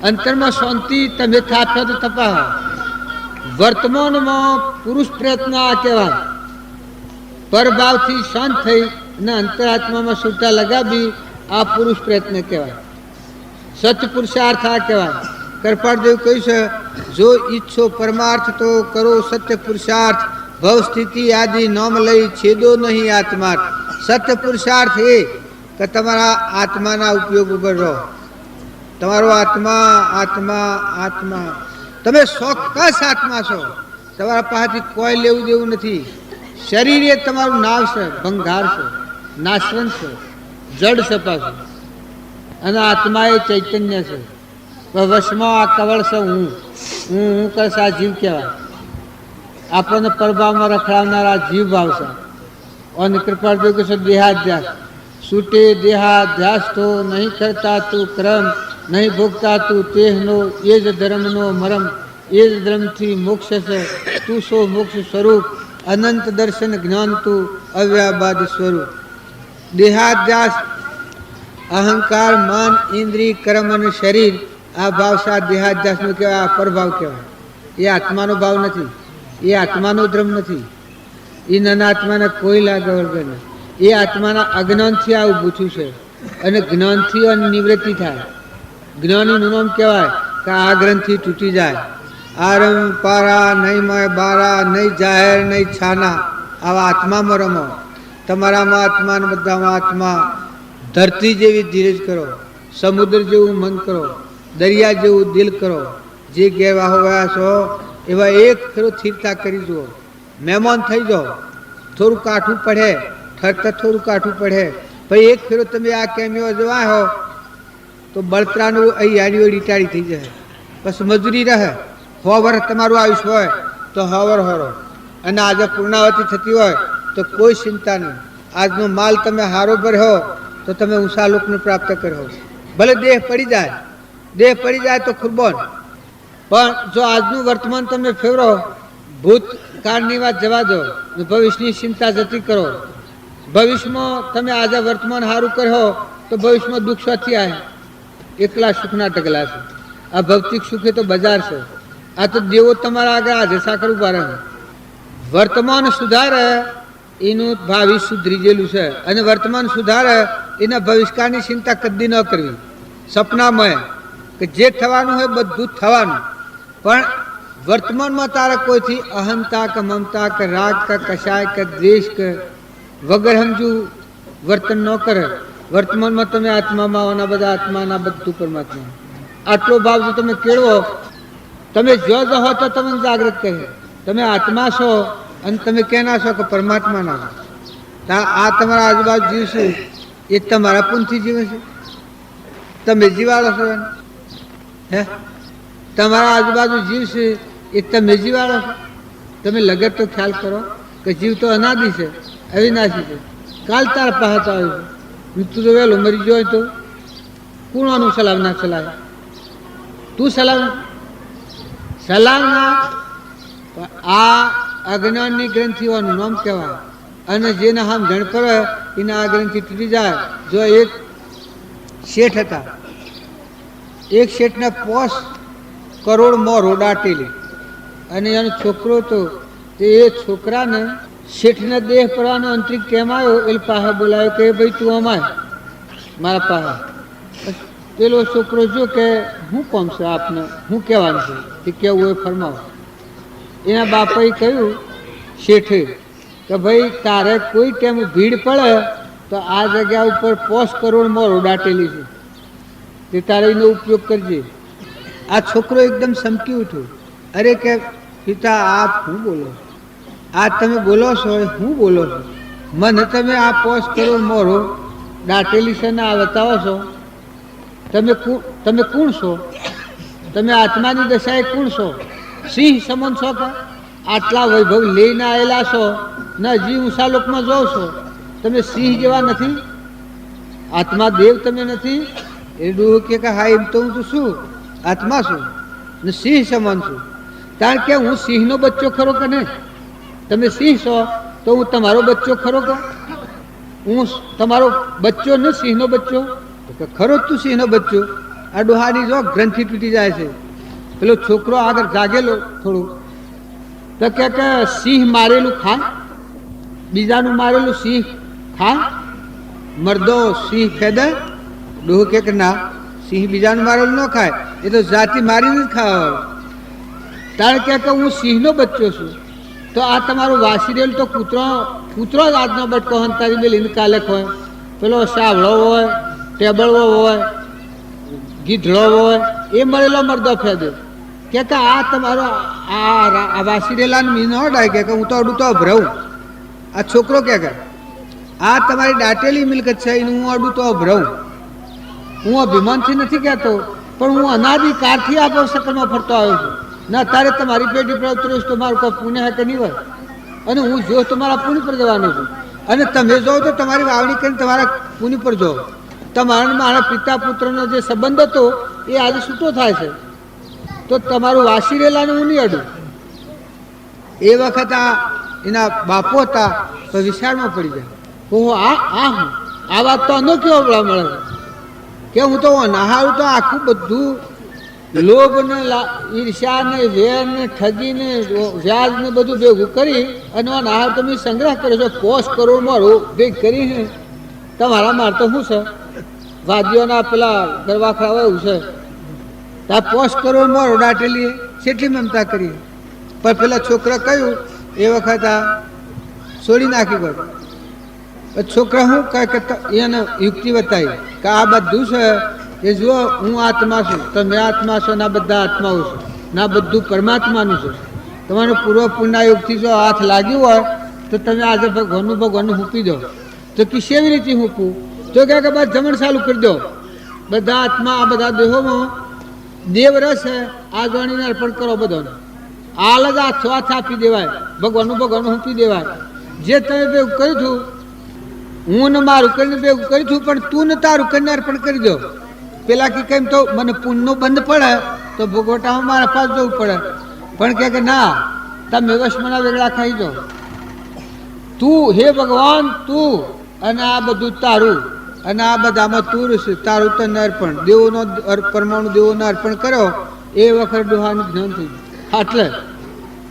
અંતરમાં શાંતિ તમે થાપો તો તપાવો. વર્તમાનમાં પુરુષ પ્રયત્ન આ કહેવાય, પરભાવથી શાંત થઈ અને અંતરાત્મામાં સુરતા લગાવી આ પુરુષ પ્રયત્ન કહેવાય. સત્ય પુરુષાર્થ આ કહેવાય. કરપાળદેવ કહ્યું છે, જો ઈચ્છો પરમાર્થ તો કરો સત્ય પુરુષાર્થ, ભવ સ્થિતિ આદિ નોમ લઈ છેદો નહીં આત્માર્થ. સત્ય પુરુષાર્થ એ કે તમારા આત્માના ઉપયોગ ઉપર રહો. તમારો આત્મા આત્મા આત્મા, તમે ચોક્કસ આત્મા છો, તમારા પાસેથી કોઈ લેવું દેવું નથી. શરીર એ તમારું નાવ છે, ભંગાર છે, નાશવંત છે, જડ છે પાછું, અને આત્મા એ ચૈતન્ય છે. વશમાં આ કવળ છે હું કરશે આ જીવ કહેવાય. આપણને પરભાવમાં રખડાવનારા જીવ ભાવ છે. અને કૃપાળદેવ કહે છે દેહાધ્યાસ છૂટે, દેહાધ્યાસ તો નહીં કરતા તું ક્રમ, નહીં ભોગતા તું તેહનો, એ જ ધર્મનો મરમ, એ જ ધર્મથી મોક્ષ છે. તું સો મોક્ષ સ્વરૂપ, અનંત દર્શન જ્ઞાન તું અવ્યાબાદ સ્વરૂપ. દેહાધ્યાસ અહંકાર, મન, ઇન્દ્રિય, કર્મ અને શરીર, આ ભાવ સા દેહાધ્યાસનો કહેવાય, આ પરભાવ કહેવાય. એ આત્માનો ભાવ નથી, એ આત્માનો ધર્મ નથી, એ નાના આત્માના કોઈ લાગે વગર. એ આત્માના અજ્ઞાનથી આ ઊભું થયું છે, અને જ્ઞાનથી નિવૃત્તિ થાય. જ્ઞાનીનું નામ કહેવાય કે આ ગ્રંથિ તૂટી જાય. આરમ પારા નહીં મય બારા, નહીં જાહેર નહીં છાના, આવા આત્મામાં રમો. તમારામાં આત્મા ને બધામાં આત્મા. ધરતી જેવી ધીરજ કરો, સમુદ્ર જેવું મન કરો, દરિયા જેવું દિલ કરો. જે ગેરવા હોવા છો એવા એક ફેરો સ્થિરતા કરી જુઓ. મહેમાન થઈ જાઓ, થોડું કાઠું પડે, ઠરતા થોડું કાઠું પડે, પછી એક ફેરો તમે આ કેમિયો જવા હો તો બળતરાનું અહીં હાડીઓ ડીટાળી થઈ જાય. બસ મજૂરી રહે. 100 વર્ષ તમારું આયુષ્ય હોય તો 100 વર્ષ હરો, અને આજે પૂર્ણાવતી થતી હોય તો કોઈ ચિંતા નહીં. આજનો માલ તમે હારો ભર્યો તો તમે ઊંચા લોકને પ્રાપ્ત કર્યો. ભલે દેહ પડી જાય, દેહ પડી જાય તો ખુરબોન, પણ જો આજનું વર્તમાન તમે ફેરવો, ભૂતકાળની વાત જવા દો, ભવિષ્યની ચિંતા જતી કરો. ભવિષ્યમાં તમે આજે વર્તમાન સારું કર્યો તો ભવિષ્યમાં દુઃખ શોથી આવે. એકલા સુખના ઢગલા છે. આ ભૌતિક સુખ એ તો બજાર છે. આ તો દેવો તમારા આગળ આજે સાકર ઉભા રહે. વર્તમાન સુધારે એનું ભાવિ સુધરી ગયેલું છે, અને વર્તમાન સુધારે એના ભવિષ્યકાળની ચિંતા કદી ન કરવી. સપનામય કે જે થવાનું હોય બધું જ થવાનું, પણ વર્તમાનમાં તારે કોઈથી અહંતા કે મમતા કે રાગ કે કશાય કે દ્વેષ કે વગર સમજુ વર્તન ન કરે. વર્તમાનમાં તમે આત્મામાં આવવાના, બધા આત્માના, બધું પરમાત્મા. આટલો ભાવ જો તમે કેળવો, તમે જો હો તો તમને જાગૃત કહે તમે આત્મા છો, અને તમે કેના છો કે પરમાત્માના છો. આ તમારા આજુબાજુ જીવ છે એ તમારા પુનથી જીવે છે, તમે જીવાડો છો. હે, તમારા આજુબાજુ જીવ છે એ તમે જીવાડો છો. તમે લગત તો ખ્યાલ કરો કે જીવ તો અનાદિ છે, અવિનાશી છે. કાલ તાર પાસે આવ્યું છે, મૃત્યુ તો વહેલો મરી ગયો તો કોણવાનું સલામ ના ચલાવે? તું સલામ ના. આ અજ્ઞાનની ગ્રંથિઓનું નામ કહેવાય, અને જેના હામ જણ કરે એના આ ગ્રંથિ તૂટી જાય. જો એક શેઠ હતા, એક શેઠને 5 કરોડ મોં રોડાટેલી, અને એનો છોકરો હતો. તે એ છોકરાને શેઠને દેહ પડવાનો અંતરિક કેમ આવ્યો એટલે પાસે બોલાવ્યો કે ભાઈ તું અમાય મારા પાસે. પેલો છોકરો જો કે હું કોમ છે આપને, હું કહેવાનું છે તે કેવું હોય ફરમાવો. એના બાપાએ કહ્યું શેઠે કે ભાઈ તારે કોઈ ટાઈમ ભીડ પડે તો આ જગ્યા ઉપર 5 કરોડ મોરો દાટેલી છે, તે તારે એનો ઉપયોગ કરજે. આ છોકરો એકદમ સમકી ઉઠ્યો. અરે કે પિતા આપ શું બોલો, આ તમે બોલો છો હું બોલો છો, મને તમે આ 5 કરોડ મોરો દાટેલી છે ને આ બતાવો છો, તમે કોણ છો? તમે આત્માની દશાએ કોણ છો? સિંહ સમન છો કે આટલા વૈભવ લઈને આવેલા છો ને હજી ઊંચા લોકમાં જાઓ છો? તમે સિંહ જેવા નથી? આત્મા દેવ તમે નથી? એ ડોહો કે હા એમ તો હું તો શું આત્મા છું ને સિંહ સમાન છું. કારણ કે હું સિંહનો બચ્ચો ખરો કે નહીં? તમે સિંહ છો તો હું તમારો બચ્ચો ખરો કે? હું તમારો બચ્ચો ને સિંહનો બચ્ચો? ખરો જ તું સિંહનો બચ્ચો. આ ડોહાની જો ગ્રંથિ તૂટી જાય છે. પેલો છોકરો આગળ જાગેલો થોડું તો કે સિંહ મારેલું ખા, બીજાનું મારેલું સિંહ ખા, મરદો સિંહ ખેદે? ડોહો કે ના, સિંહ બીજાનું મારેલું ન ખાય, એ તો જાતિ મારીને જ ખાવા. કારણ કે હું સિંહનો બચ્ચો છું. તો આ તમારું વાસી રહેલું તો કૂતરો જ આજનો બટકો હંતારી બેલીને કાલે હોય, પેલો સાવળો હોય, ટેબળવો હોય, ગીધડો હોય, એ મરેલો મરદો ફેદે. કે આ તમારો આ વાસી રહેલાને મી ન ડાય કે હું તો અડું તો અભરાવું. આ છોકરો કે આ તમારી દાટેલી મિલકત છે એનું હું અડું તો અભરાવું. હું અભિમાનથી નથી કહેતો, પણ હું અનાદિકાળથી આ સકલમાં ફરતો આવ્યો છું ને અત્યારે તમારી પેઢી પર ઉતરીશ તો મારું કોઈ પુણ્ય હે કે નહીં હોય? અને હું જો તમારા પુણ્ય પર જવાનો છું, અને તમે જાઓ તો તમારી વાવણી કરીને તમારા પુણ્ય પર જાઓ. તમારા મારા પિતા પુત્રનો જે સંબંધ હતો એ આજે છૂટો થાય છે, તો તમારું વાસી રહેલાને હું નહીં અડું. એ વખત એના બાપો હતા તો વિશાળમાં પડી જાય. હું આ વાત તો અનો કેવો મળે કે હું તો નહારું તો આખું બધું લોભ ને ઈર્ષ્યા ને વેર ને ઠગી ને વ્યાજ ને બધું ભેગું કરી અને નહાર તમે સંગ્રહ કર્યો છો. 5 કરોડ મારું ભેગ કરીને તમારા માર તો શું છે વાદ્યોના પેલા ગરવાખરા હોય એવું છે. ત્યાં 5 કરોડ મોરો દાટેલી કેટલી મમતા કરી. પણ પેલા છોકરા કહ્યું એ વખત આ છોડી નાખી ગયો. છોકરા શું કહે કે એને યુક્તિ બતાવી કે આ બધું છે એ જુઓ હું આત્મા છું, તમે આત્મા છો, ના બધા આત્માઓ છો, ના બધું પરમાત્માનું છે. તમારું પૂર્વ પુણ્યયુગથી જો હાથ લાગ્યું હોય તો તમે આજે ભગવાનનું હૂંપી દો. તો કે કેવી રીતે હૂંપવું? તો કે બસ જમણ ચાલુ કરી દો. બધા આત્મા આ બધા દેહોમાં દેવ રસ છે, આ ગણીને અર્પણ કરો બધાને. હાલ જ હાથ આપી દેવાય, ભગવાનનું હૂંપી દેવાય. જે તમે ભેગું કર્યું છું હું ને મારું કરીને ભેગું કર્યું છું, પણ તું ને તારું કરીને અર્પણ કરી દો. પેલા કે કેમ તો મને પુણ્યનો બંધ પડે તો ભોગવટામાં મારા પાસ જવું પડે. પણ કે ના, તમે વશમણા વેગળા ખાઈ જાઓ. તું હે ભગવાન તું અને આ બધું તારું, અને આ બધામાં તું છે, તારું તને અર્પણ. દેવોનો પરમાણુ દેવોને અર્પણ કર્યો એ વખત ડોહાનું જ્ઞાન થઈ ગયું. એટલે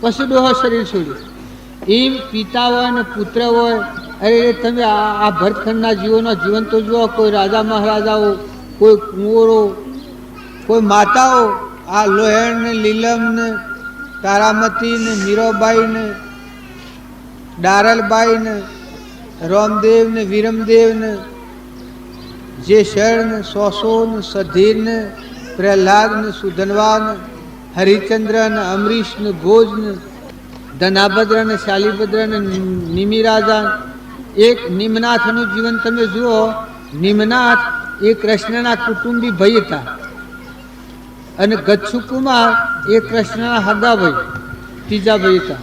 પછી ડોહા શરીર છોડ્યું. એમ પિતા હોય ને પુત્ર હોય. અરે તમે આ ભરતખંડના જીવોનો જીવન તો જુઓ. કોઈ રાજા મહારાજાઓ, કોઈ કુંવરો, કોઈ માતાઓ, આ લોહેણ ને લીલમ ને તારામતી ને મીરાબાઈ ને ડારલબાઈ ને રામદેવ ને વીરમદેવ ને જેસર ને સોસો ને સધીર ને પ્રહલાદ ને સુધનવા ને હરિચંદ્ર ને અમરીશ ને ભોજ ને ધનાભદ્ર ને શાલીભદ્ર ને નિમિરાજા. એક નિમનાથનું જીવન તમે જુઓ. નિમનાથ એ કૃષ્ણના કુટુંબી ભાઈ હતા, અને ગચ્છુ કુમાર એ કૃષ્ણના હગા ભાઈ, ત્રીજા ભાઈ હતા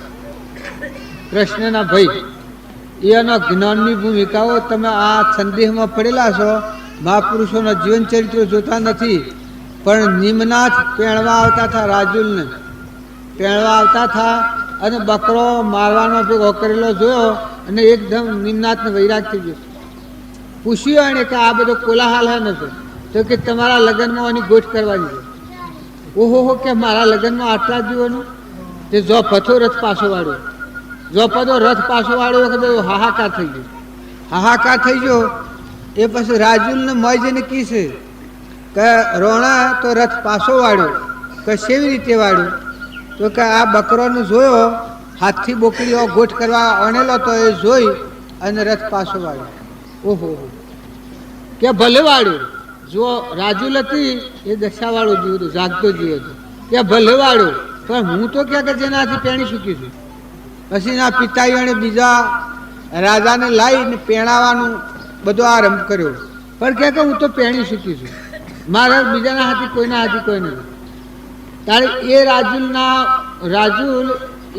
કૃષ્ણના ભાઈ. એના જ્ઞાનની ભૂમિકાઓ તમે આ સંદેહમાં પડેલા છો. મહાપુરુષોના જીવન ચરિત્રો જોતા નથી. પણ નિમનાથ પેણવા આવતા હતા, રાજુલને પેણવા આવતા હતા અને બકરો મારવાનો ભેગો કરેલો જોયો અને એકદમ નિમનાથને વૈરાગ થઈ ગયો. પૂછ્યું એને કે આ બધો કોલાહાલ હે નથી? તો કે તમારા લગ્નમાં આની ગોઠ કરવાની છે. ઓહો કે મારા લગ્નમાં આટલા જીવોનું? તે જો પથો રથ પાછો વાળ્યો, જો પદો રથ પાછો વાળ્યો વખતે હાહાકાર થઈ ગયો. હાહાકાર થઈ ગયો એ પછી રાજુલને મોજને કીશે કે રોણા તો રથ પાછો વાળ્યો, કે કેવી રીતે વાળ્યો? તો કે આ બકરોને જોયો, હાથથી બોકડીઓ ગોઠ કરવા અણેલો તો એ જોઈ અને રથ પાછો વાળ્યો. ઓહો, કે ભલે વાળ્યો. જો રાજુલ હતી એ દશાવાળો જીવ હતો, જાગતો જીવ હતો, કે ભલે વાળ્યો, પણ હું તો ક્યાં કે જેનાથી પેણી ચૂકી છું. પછી એના પિતાઓને બીજા રાજાને લાવીને પેણાવાનું બધો આરંભ કર્યો, પણ કે હું તો પેણી ચૂકી છું, મારા બીજાના હાથી કોઈના હાથી કોઈ નથી. ત્યારે એ રાજુલ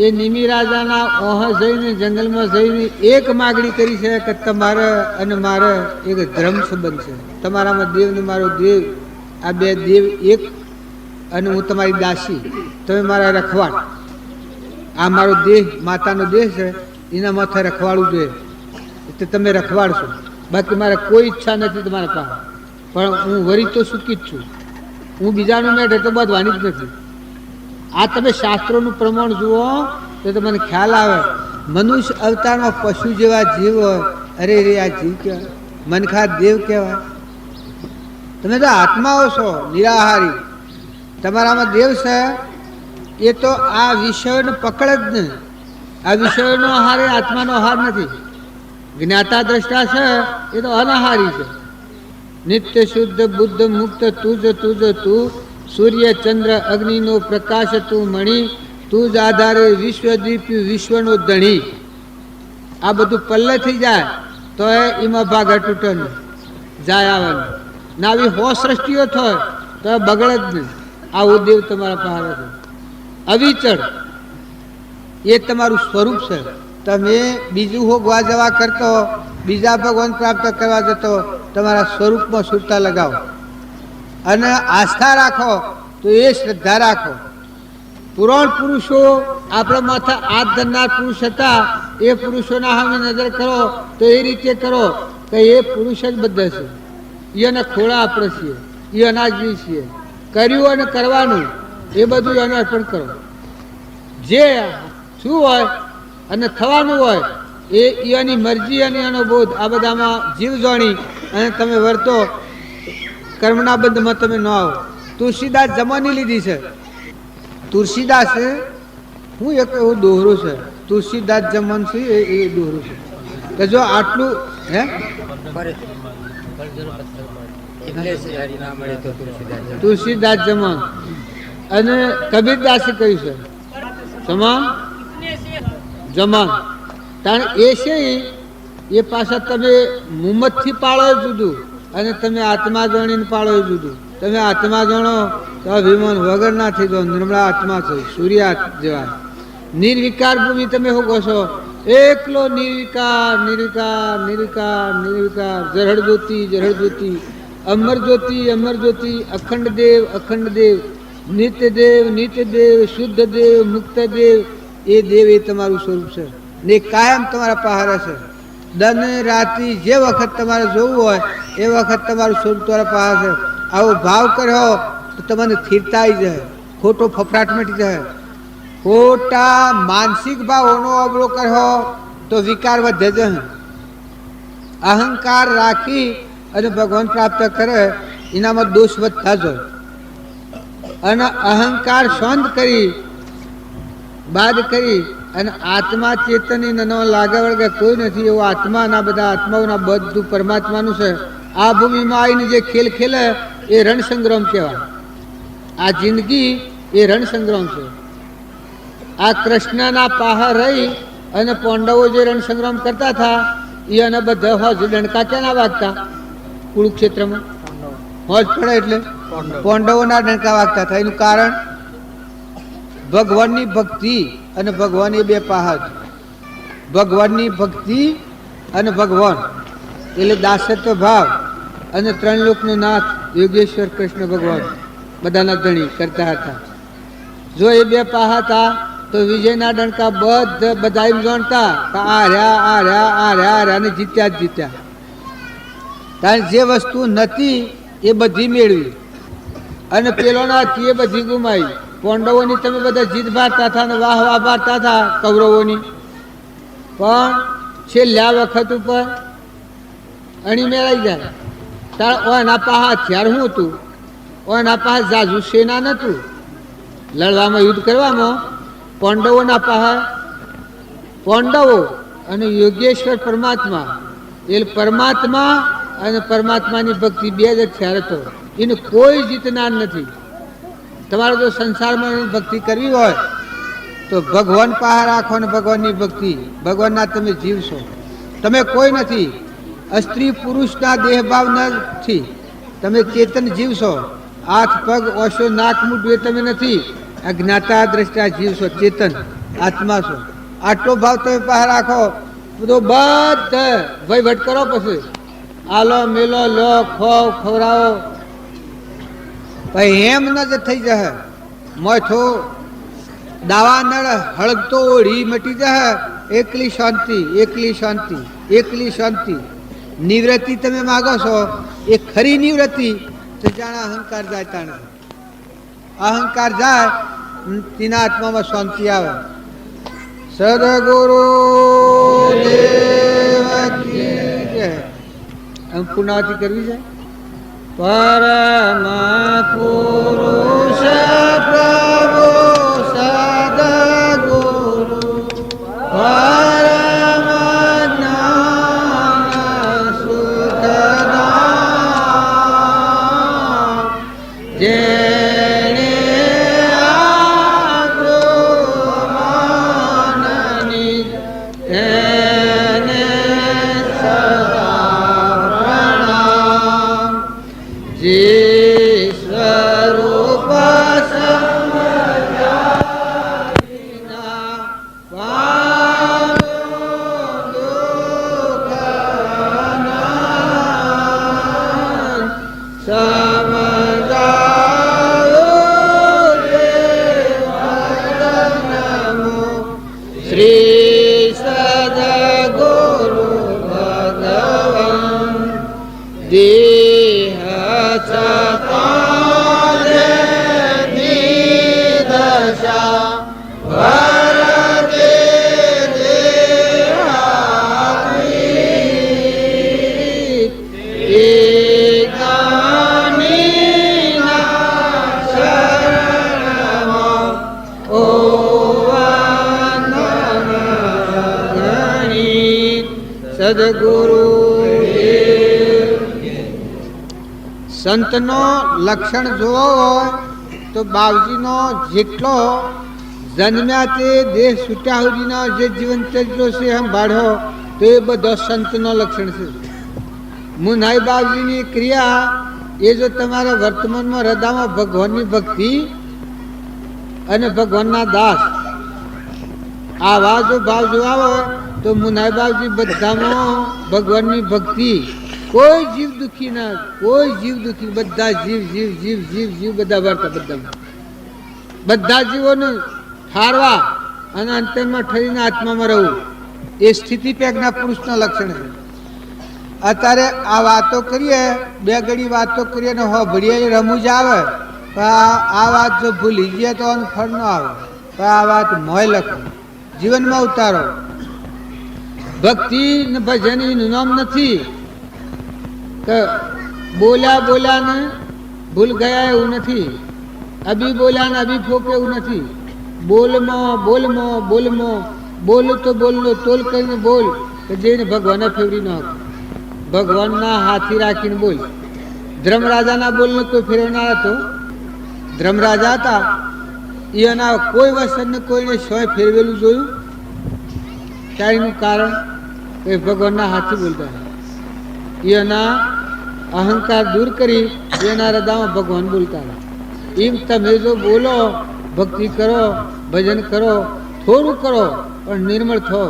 એ નિમિ રાજાના ઓહ જઈને જંગલમાં જઈને એક માગણી કરી છે કે તમારે અને મારે એક ધર્મ સંબંધ છે, તમારામાં દેવ ને મારો દેવ, આ બે દેવ એક, અને હું તમારી દાસી, તમે મારા રખવાડ, આ મારો દેહ માતાનો દેહ છે, એના માથે રખવાડવું જોઈએ, એટલે તમે રખવાડશો, બાકી મારે કોઈ ઈચ્છા નથી તમારા પાસે, પણ હું વરી તો સુખી જ છું, હું બીજાનું મેં તો બાંધવાની જ નથી. આ તમે શાસ્ત્રોનું પ્રમાણ જુઓ તો તમને ખ્યાલ આવે. મનુષ્ય અવતારમાં પશુ જેવા જીવ હોય, અરે રે આ જીવ કહેવાય, મનખા દેવ કહેવાય. તમે તો આત્માઓ છો નિરાહારી, તમારામાં દેવ છે, એ તો આ વિષયોને પકડે જ નહીં. આ વિષયોનો આહાર એ આત્માનો આહાર નથી. જ્ઞાતા દ્રષ્ટા છે એ તો અનાહારી છે. નિત્ય શુદ્ધ બુદ્ધ મુક્ત તુજ તું, સૂર્ય ચંદ્ર અગ્નિનો પ્રકાશ તું મણી, તું જ આધારે વિશ્વદીપ વિશ્વનો ધણી. આ બધું પલ્લે થઈ જાય તો એમાં ભાગા તૂટે નહીં, જાય આવે ના, આવી હો સૃષ્ટિઓ થાય તો બગડે જ નહીં. આવું દેવ તમારા પાસે છે, અવિચળ, એ તમારું સ્વરૂપ છે. તમે બીજું હોગવા જવા કરતો, બીજા ભગવાન પ્રાપ્ત કરવા જતો, તમારા સ્વરૂપમાં સુરતા લગાવો અને આસ્થા રાખો, તો એ શ્રદ્ધા રાખો. પુરાણ પુરુષો આપણા માથે હાથ ધરનાર પુરુષ હતા, એ પુરુષોના સામે નજર કરો તો એ રીતે કરો કે એ પુરુષ જ બધા છે, એને ખોળા આપણે છીએ, એ અનાજની છીએ, કર્યું અને કરવાનું એ બધું એને અર્પણ કરો. જે શું હોય અને થવાનું હોય એ એની મરજી અને એનો બોધ, આ બધામાં જીવ જાણી અને તમે વર્તો, કર્મના બંધમાં તમે ન આવો. તુલસીદાસ જમાની લીધી છે. તુલસીદાસ હું એક એવો દોહરો છે, તુલસીદાસ જમન છે એ દોહરો છે કે જો આટલું હે તુલસીદાસ જમન અને કબીરદાસે કહ્યું છે સમાન જમાન. કારણ એ છે એ પાછા તમે મુમતથી પાળો જુદું અને તમે આત્મા જાણીને પાળો જુદું. તમે આત્મા જાણો તો અભિમાન વગર ના થઈ જાઓ, નિર્મળા આત્મા છો, સૂર્ય જેવા નિર્વિકાર ભૂમિ તમે શું કહો છો? એકલો નિર્વિકાર નિર્વિકાર નિર્વિકાર નિર્વિકાર, જરહળ જ્યોતિ જરહળ જ્યોતિ, અમર જ્યોતિ અમર જ્યોતિ, અખંડ દેવ અખંડ દેવ, નિત્ય દેવ, શુદ્ધ દેવ, મુક્ત દેવ. એ દેવ એ તમારું સ્વરૂપ છે ને કાયમ તમારા પહાડ છે. દન રાત્રિ જે વખત તમારે જોવું હોય એ વખત તમારું સ્વરૂપ તમારા પહાડ છે. આવો ભાવ કર્યો તો તમને સ્થિરતા આવી જાય, ખોટો ફફડાટ મટી જાય. ખોટા માનસિક ભાવોનો અવળો કર્યો તો વિકાર વધે જ. અહંકાર રાખી અને ભગવાન પ્રાપ્ત કરે એનામાં દોષ વધતા જ હોય. અને અહંકાર શાંત કરી બાદ કરી અને આત્મા ચેતની નનો લાગે વળગે કોઈ નથી એવો આત્માના બધા આત્માઓના બધું પરમાત્માનું છે. આ ભૂમિમાં આવીને જે ખેલ ખેલે એ રણસંગ્રામ કહેવાય. આ જિંદગી એ રણસંગ્રામ છે. આ કૃષ્ણના પાહા રહી અને પાંડવો જે રણસંગ્રામ કરતા હતા એને બધા હોજ ડંકા ક્યાં વાગતા? કુરુક્ષેત્રમાં હોજ પડે એટલે પાંડવોના ડંકા વાગતા હતા. એનું કારણ ભગવાનની ભક્તિ અને ભગવાન એ બે પાહા છે. ભગવાનની ભક્તિ અને ભગવાન એટલે દાસત્વ ભાવ અને ત્રણ લોકનો નાથ યોગેશ્વર કૃષ્ણ ભગવાન બધાના ધણી કરતા હતા. જો એ બે પાહા હતા તો વિજયના ડંકા બધા એમ જાણતા કે આ રહ્યા આ રહ્યા આ રહ્યા રહ્યા ને જીત્યા જ જીત્યા. કારણ જે વસ્તુ નથી એ બધી મેળવી અને પેલોના હતી એ બધી ગુમાવી. પાંડવોની તમે બધા જીત ભારતા હતા ને વાહ વાહ ભારતા હતા કૌરવોની, પણ છેલ્લા વખત ઉપર અણી મેળાઈ જાય તાર ઓના પાસે હથિયાર શું હતું, ઓના પાસે જાજુ સેના નહોતું લડવામાં, યુદ્ધ કરવામાં. પાંડવોના પાસે પાંડવો અને યોગેશ્વર પરમાત્મા, એ પરમાત્મા અને પરમાત્માની ભક્તિ બે જ હથિયાર હતો. એને કોઈ જીતનાર નથી. તમારે જો સંસારમાં ભક્તિ કરવી હોય તો ભગવાન પાસે રાખો ને ભગવાનની ભક્તિ. ભગવાનના તમે જીવ છો, તમે કોઈ નથી. સ્ત્રી પુરુષના દેહભાવ નથી, તમે ચેતન જીવ છો. હાથ પગ ઓશો નાક મૂઠું એ તમે નથી. અજ્ઞાતા દ્રષ્ટા જીવ છો, ચેતન આત્મા છો. આટલો ભાવ તમે પાસે રાખો તો બધા વહીવટ કરો. પછી આલો મેલો લો ખો ખવડાવો પછી હેમ ન જ થઈ જશે. મોથો દાવા નળ હળગતો ઓઢી મટી જશે. એકલી શાંતિ, એકલી શાંતિ, એકલી શાંતિ. નિવૃત્તિ તમે માગો છો એ ખરી નિવૃત્તિ તો જાણે અહંકાર જાય. તાણે અહંકાર જાય તેના આત્મામાં શાંતિ આવે. સદગુરુ દેવ કી જય. પૂર્ણાવતી કરવી છે. પરમ પુરુષ પ્રભુ સદગુરુ પરમ જ્ઞાન સુખદાન જેણે આત્માનની તેને જે સ્વરૂપ સમજાવીના પામ્યો દુઃખના સમજાયો દેવનમો શ્રી સદગુરુ ભગવાન દેહ સદગુરુ સંતનો લક્ષણ જોવો હોય તો બાવજીનો જેટલો જન્મ્યા તે દેહ છૂટ્યા સુધીનો જે જીવન ચરિત્રો છે એમ બાળો તો એ બધો સંતનો લક્ષણ છે. મુનાઈ બાવજીની ક્રિયા એ જો તમારા વર્તમાનમાં હૃદયમાં ભગવાનની ભક્તિ અને ભગવાનના દાસ આવા જો ભાવ જો આવે તો મુનાઈ બાવજી બધામાં ભગવાનની ભક્તિ. કોઈ જીવ દુઃખી ના, કોઈ જીવ દુઃખી, બધા જીવ જીવ જીવ જીવ જીવ બધા વર્તા. બધા જીવોને ઠારવા અને અંતરમાં ઠરીને આત્મામાં રહેવું એ સ્થિતિ પેગના પુરુષના લક્ષણ છે. અત્યારે આ વાતો કરીએ, બે ઘડી વાતો કરીએ ને હો ભળીએ રમૂજ આવે, આ વાત જો ભૂલી ગયા તો ફળ ન આવે. આ વાત મોય લખો, જીવનમાં ઉતારો. ભક્તિ ને ભજન એનું નામ નથી કે બોલ્યા બોલ્યા ને ભૂલ ગયા એવું નથી. અભી બોલ્યા ને અભી ફોકે એવું નથી. બોલમાં બોલમાં બોલમાં બોલ તો બોલનો તોલ કરીને બોલ કે જેને ભગવાને ફેવરી ન હતો. ભગવાનના હાથી રાખીને બોલ. ધર્મરાજાના બોલને કોઈ ફેરવનાર હતો? ધર્મરાજા હતા એના કોઈ વસનને કોઈને સોય ફેરવેલું જોયું? ત્યારનું કારણ એ ભગવાનના હાથી બોલતા. એના અહંકાર દૂર કરી એના હૃદયમાં ભગવાન બોલતા. એમ તમે જો બોલો, ભક્તિ કરો, ભજન કરો, થોડું કરો પણ નિર્મળ થો.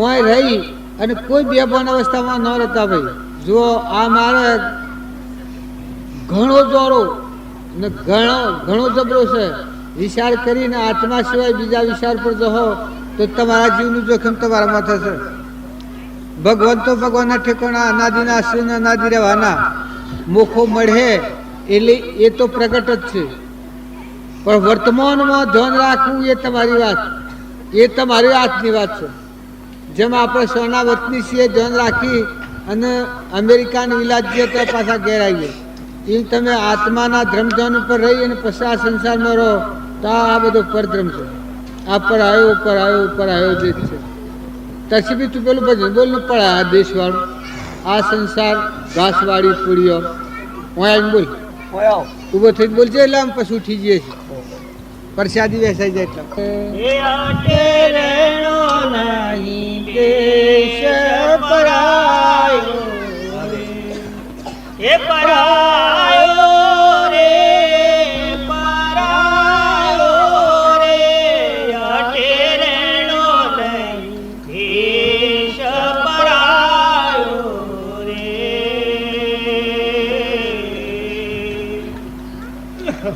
ઓય રહી અને કોઈ બેભાન અવસ્થામાં ન રહેતા. ભાઈ જુઓ, આ મારે ઘણો જોરો ને ઘણો જબરો છે. વિચાર કરીને આત્મા સિવાય બીજા વિચાર પર જહો તો તમારા જીવનું જોખમ તમારા માથે છે. ભગવાન તો ભગવાનના ઠેકાણા અનાદિના આશ્રયના અનાદિ રહેવાના. મોખો મળે એટલે એ તો પ્રગટ જ છે, પણ વર્તમાનમાં ધ્યાન રાખવું એ તમારી વાત, એ તમારી હાથની વાત છે. જેમ આપણે સોના વતની છીએ ધ્યાન રાખી અને અમેરિકાનો ઇલાજ છે તો પાછા ઘેર આવીએ. એમ તમે આત્માના ધ્રમધન ઉપર રહી અને પછી આ સંસારમાં રહો તો આ બધો પરધ્રમ છે. આ પર આવ્યો ઉપર આવ્યો ઉપર આવ્યો જે છે. પછી બી તું પેલું ભજન બોલ ને પડે આ દેશવાળું આ સંસાર ઘાસવાળી પૂરીઓ હું બોલ ઊભો થઈને બોલજે એટલે આમ પછી ઉઠી જઈએ છીએ. પ્રસાદી વેસાઈ જાય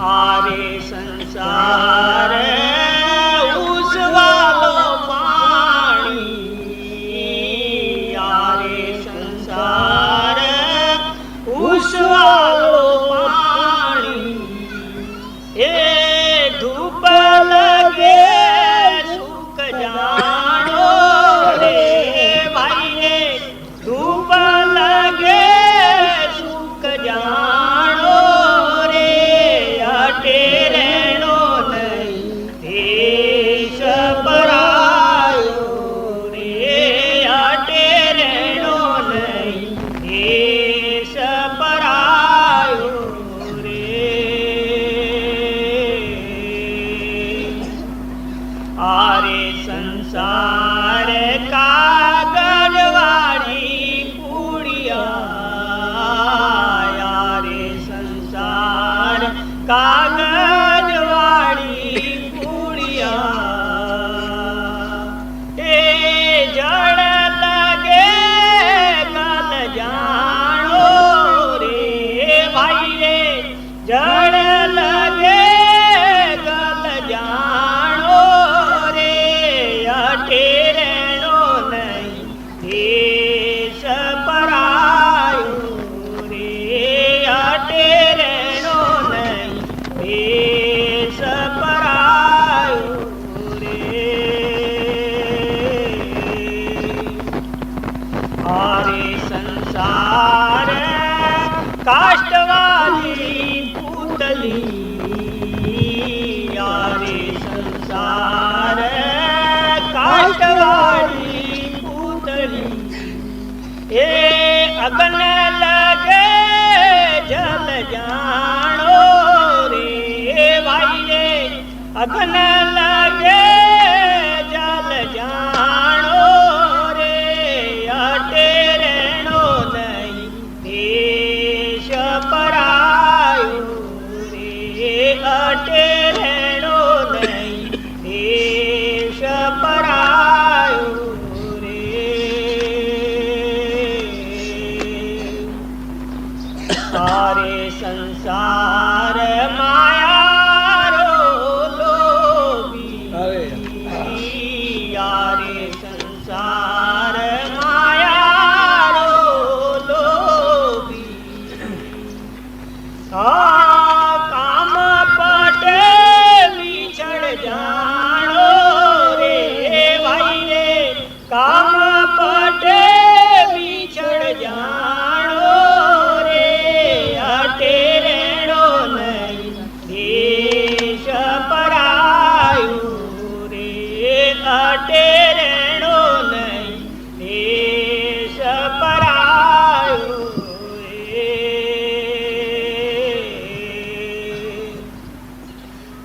आरे संसार उस वालो पानी, आरे संसार उस वालो पानी, ए धूप लगे सुख जानो रे भाई ने, धूप लगे सुख जानो टेरेणो नहीं देश परायो रे, टेरेणो नहीं देश परायो रे. आरे संसार कागजवाड़ी पुड़िया, आरे संसार कागज वाली पुड़िया, ए जड़ लगे कल जानो रे भाई रे, जड़ लगे कल जानो रे, टेरेणो नहीं देश परायो रे, टेरेणो नहीं देश परायो रे. आरे संसार काष्ठवाली पुतली, आरे संसार काष्ठवाली पुतली, ए अग्न लगे जल जानो रे भाई रे, अग्न लगे जल जानो रे, टेरेणो नहीं देश परायो रे, टेरेणो नहीं देश परायो रे. सारे संसार माया रो लोभी, यारे संसार माया रो लोभी, काम पटे बिछड़ जानो रे भाई रे, काम पटे बिछड़ जानो रे, टेरेणो नहीं देश परायो रे, टेरेणो नहीं देश परायो रे.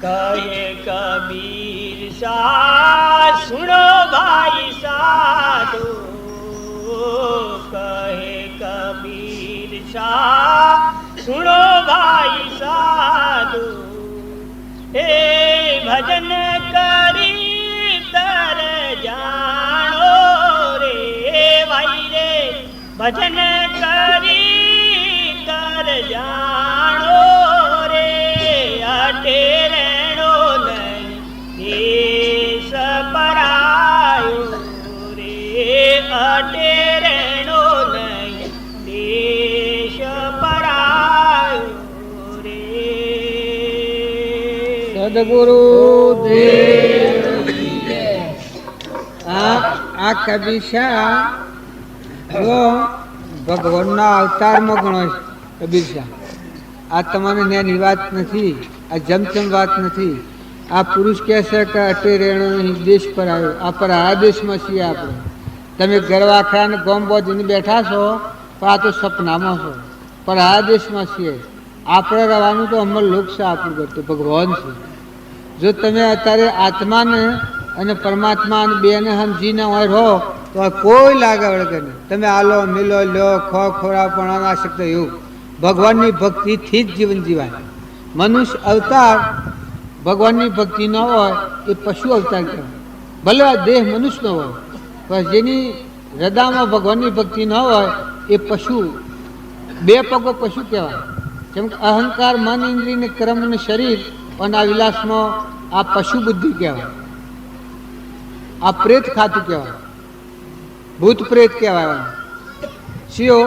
कहे कबीर सा सुनो भाई साधो, कहे कबीर सा सुनो भाई साधो, ए भजन करी तर जानो रे भाई रे, भजन करी तर जानो रे, टेरेणो नहीं देश परायो रे, टेरेणो नहीं देश परायो रे. સદગુરુ દેવ આ કબીર શાહ જો ભગવાનના અવતારમાં ગણો છે કબીર શાહ. આ તમારે ન્યાની વાત નથી, આ જમચમ વાત નથી. આ પુરુષ કહે છે કે અટે રેણો નહીં દેશ પર આવ્યો, આ પર આ દેશમાં છીએ આપણે. તમે ગરવાખરા ને ગોમબો જઈને બેઠા છો, પણ આ તો સપનામાં છો. પણ આ દેશમાં છીએ આપણે. રહેવાનું તો અમર લોક છે આપણું કરતું ભગવાન છે. જો તમે અત્યારે આત્માને અને પરમાત્મા બેને સમજીને હોય રહો તો કોઈ લાગે વળગે નહીં. તમે આલો મિલો લ્યો ખોરા પણ અનાશક્ત એવું ભગવાનની ભક્તિથી જ જીવન જીવાય. મનુષ્ય અવતાર ભગવાનની ભક્તિ ન હોય એ પશુ અવતાર કહેવાય. ભલે આ દેહ મનુષ્ય ન હોય, પણ જેની હૃદયમાં ભગવાનની ભક્તિ ન હોય એ પશુ, બે પગો પશુ કહેવાય. જેમ કે અહંકાર, મન, ઇન્દ્રિય ને કર્મ અને શરીર અને આ વિલાસમાં આ પશુ બુદ્ધિ કહેવાય. આ પ્રેત ખાતું કહેવાય, ભૂત પ્રેત કહેવાય. શિયો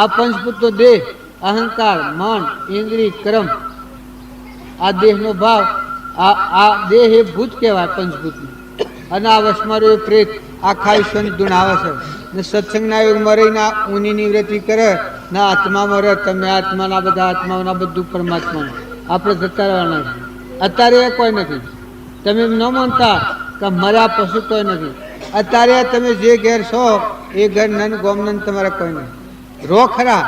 આ પંચભૂતનો દેહ, અહંકાર, મન, ઇન્દ્રિય, કર્મ, આ દેહનો ભાવ, આ દેહ એ ભૂત કહેવાય પંચભૂતનું. અને આ વશમાં એ પ્રેત આખા ઈશ્વરની ધૂણ આવે છે ને સત્સંગના યુગમાં રહીને ઊની નિવૃત્તિ કરે ને આત્મામાં રહે. તમે આત્માના બધા આત્માઓના બધું પરમાત્માનું આપણે જતા રહેવાના છે. અત્યારે એ કોઈ નથી. તમે ન માનતા કે મર્યા પશુ કોઈ નથી. અત્યારે તમે જે ઘેર છો એ ઘર નન ગોમનન તમારે કોઈ નહીં. રો ખરા,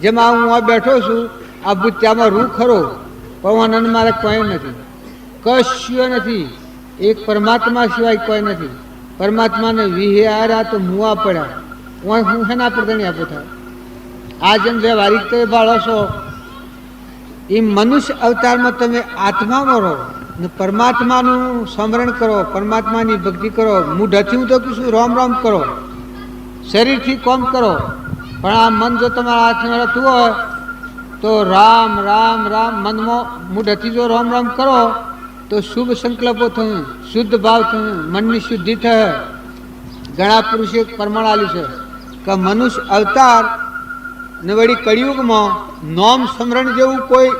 જેમાં હું આ બેઠો છું આ ભૂત્યામાં રૂ ખરો, પણ નન મારે કોઈ નથી, કશું નથી. એક પરમાત્મા સિવાય કોઈ નથી. પરમાત્માને વિહાર્યા તો મુવા પડ્યા. હું શેના પ્રધાની આપો થાય. આ જેમ વ્યવહારિક તો ભાળો છો એ મનુષ્ય અવતારમાં તમે આત્મામાં રહો ને પરમાત્માનું સ્મરણ કરો, પરમાત્માની ભક્તિ કરો. મૂઢથી હું તો કહું છું રામ રામ કરો, શરીરથી કોમ કરો, પણ આ મન જો તમારા હાથમાં રહેતું હોય તો રામ રામ રામ મનમાં મૂઢથી જો રામ રામ કરો તો શુભ સંકલ્પો થયું, શુદ્ધ ભાવ થયું, મનની શુદ્ધિ થશે. ઘણા પુરુષે પ્રમાણ આપ્યું છે કે મનુષ્ય અવતાર ને વળી કળિયુગમાં નોમ સ્મરણ જેવું કોઈ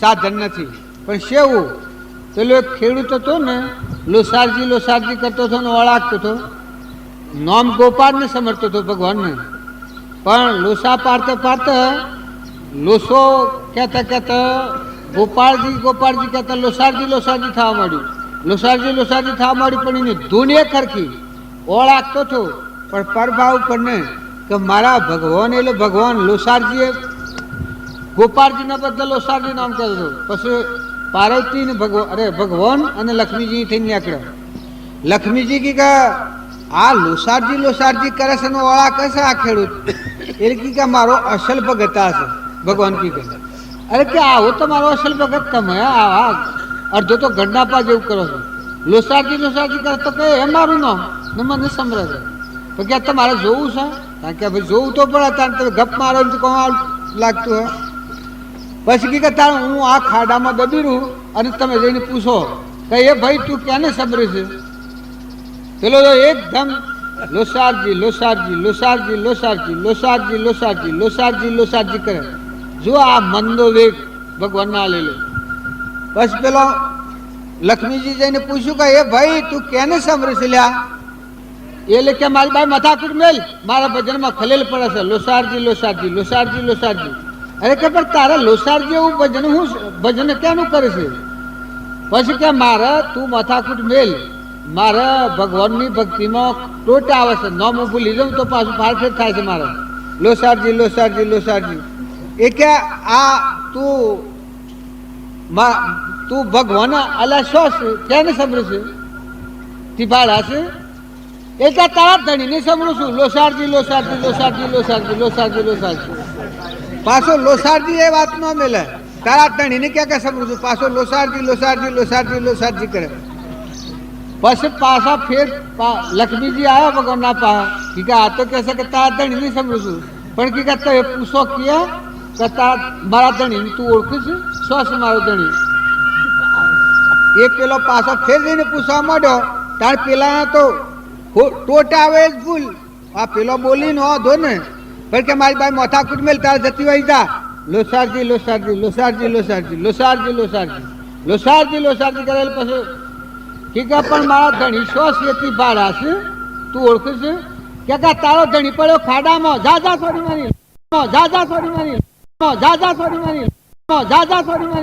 સાધન નથી. પણ શેવું પેલો એક ખેડૂત હતો ને, લોસારજી કરતો હતો ને ઓળાકતો હતો. નોમ ગોપાળને સમરતો હતો ભગવાનને, પણ લોસા પાડતા લોસો કહેતા ગોપાળજી કહેતા લોસારજી થવા માંડ્યું. લોસારજી થવા માંડ્યું, પણ એની ધૂન એ ખરખી ઓળાકતો હતો પણ પરભાવ પર ને કે મારા ભગવાન એટલે ભગવાન. લોસારજીએ ગોપાળજીના બદલે લોસારજી નામ કર્યું. પછી પાર્વતી ને ભગવાન અને લક્ષ્મીજી થઈને નીકળ્યા. લક્ષ્મીજી કે આ લોસારજી કરે છે ઓળા કશે આ ખેડૂત એટલે કે મારો અસલ ભગત હશે. ભગવાન કી કહે અરે કે આવો તો મારો અસલ ભગત તમે અડધો તો ગંડાપા જેવું કરો છો. લોસારજી કરે તો કે એ મારું નામ ને મને સમરે છે. તો કે તમારે જોવું છે? કારણ કે ભાઈ જોવું તો પડે, તારે તમે ગપ મારો તો કોણ લાગતું હોય. પછી કે તારે હું આ ખાડામાં દબી રહું અને તમે જઈને પૂછો કે એ ભાઈ તું ક્યાંને સમરે છે? પેલો એકદમ લોસારજી કરે. જો આ મનનો વેગ ભગવાન ના લઈ લો. બસ પેલો લક્ષ્મીજી જઈને પૂછ્યું કે એ ભાઈ તું કેને સમરે છે લ્યા? એટલે કે મારી બાઈ માથાકૂટ મેલ, મારા ભજનમાં ખલેલ પડે છે. લોસારજી. અરે કે પણ તારા લોસારજી એવું ભજન ક્યાંનું કરે છે? પછી કે મારે તું માથાકૂટ મેલ, મારે ભગવાનની ભક્તિમાં ટોટ આવે છે. નોમ હું ભૂલી જાઉં તો પાછું ફારફેર થાય છે મારે. લોસારજી એ કે આ તું ભગવાન અલા શું છે ક્યાંને સમરે છે? તીભાડા છે એટલે તારા ધણીને સમરું છું. લોસારજી. પાછો લોસારજી એ વાત ન મેલે, તારા ધણીને ક્યાં સમરું છું. પાછો લોસારજી કરે. પછી પાછા ફેર લક્ષ્મીજી આવ્યા ભગવાનના પાસે કે આ તો કહેશે કે તારા ધણીને સમરું છું. પણ કે તમે પૂછો કે મારા ધણી તું ઓળખું છે? શું છે મારો ધણી? એ પેલો પાછો ફેર જઈને પૂછવા માંડ્યો. તાર પેલા તો ટોટ આવે જ ભૂલ, આ પેલો બોલી ન ધો ને. પણ કે મારી બાઈ માથાકૂટ મેલ, તારે જતી હોય જા. લોસારજી કરેલ. પછી કે પણ મારા ધણી શું છે ભાડા છે તું ઓળખે છે? કે તારો ધણી પડ્યો ખાડામાં, જા થોડી મારી જાજા થોડી મારી જાજા થોડી મારી જાજા થોડી મારી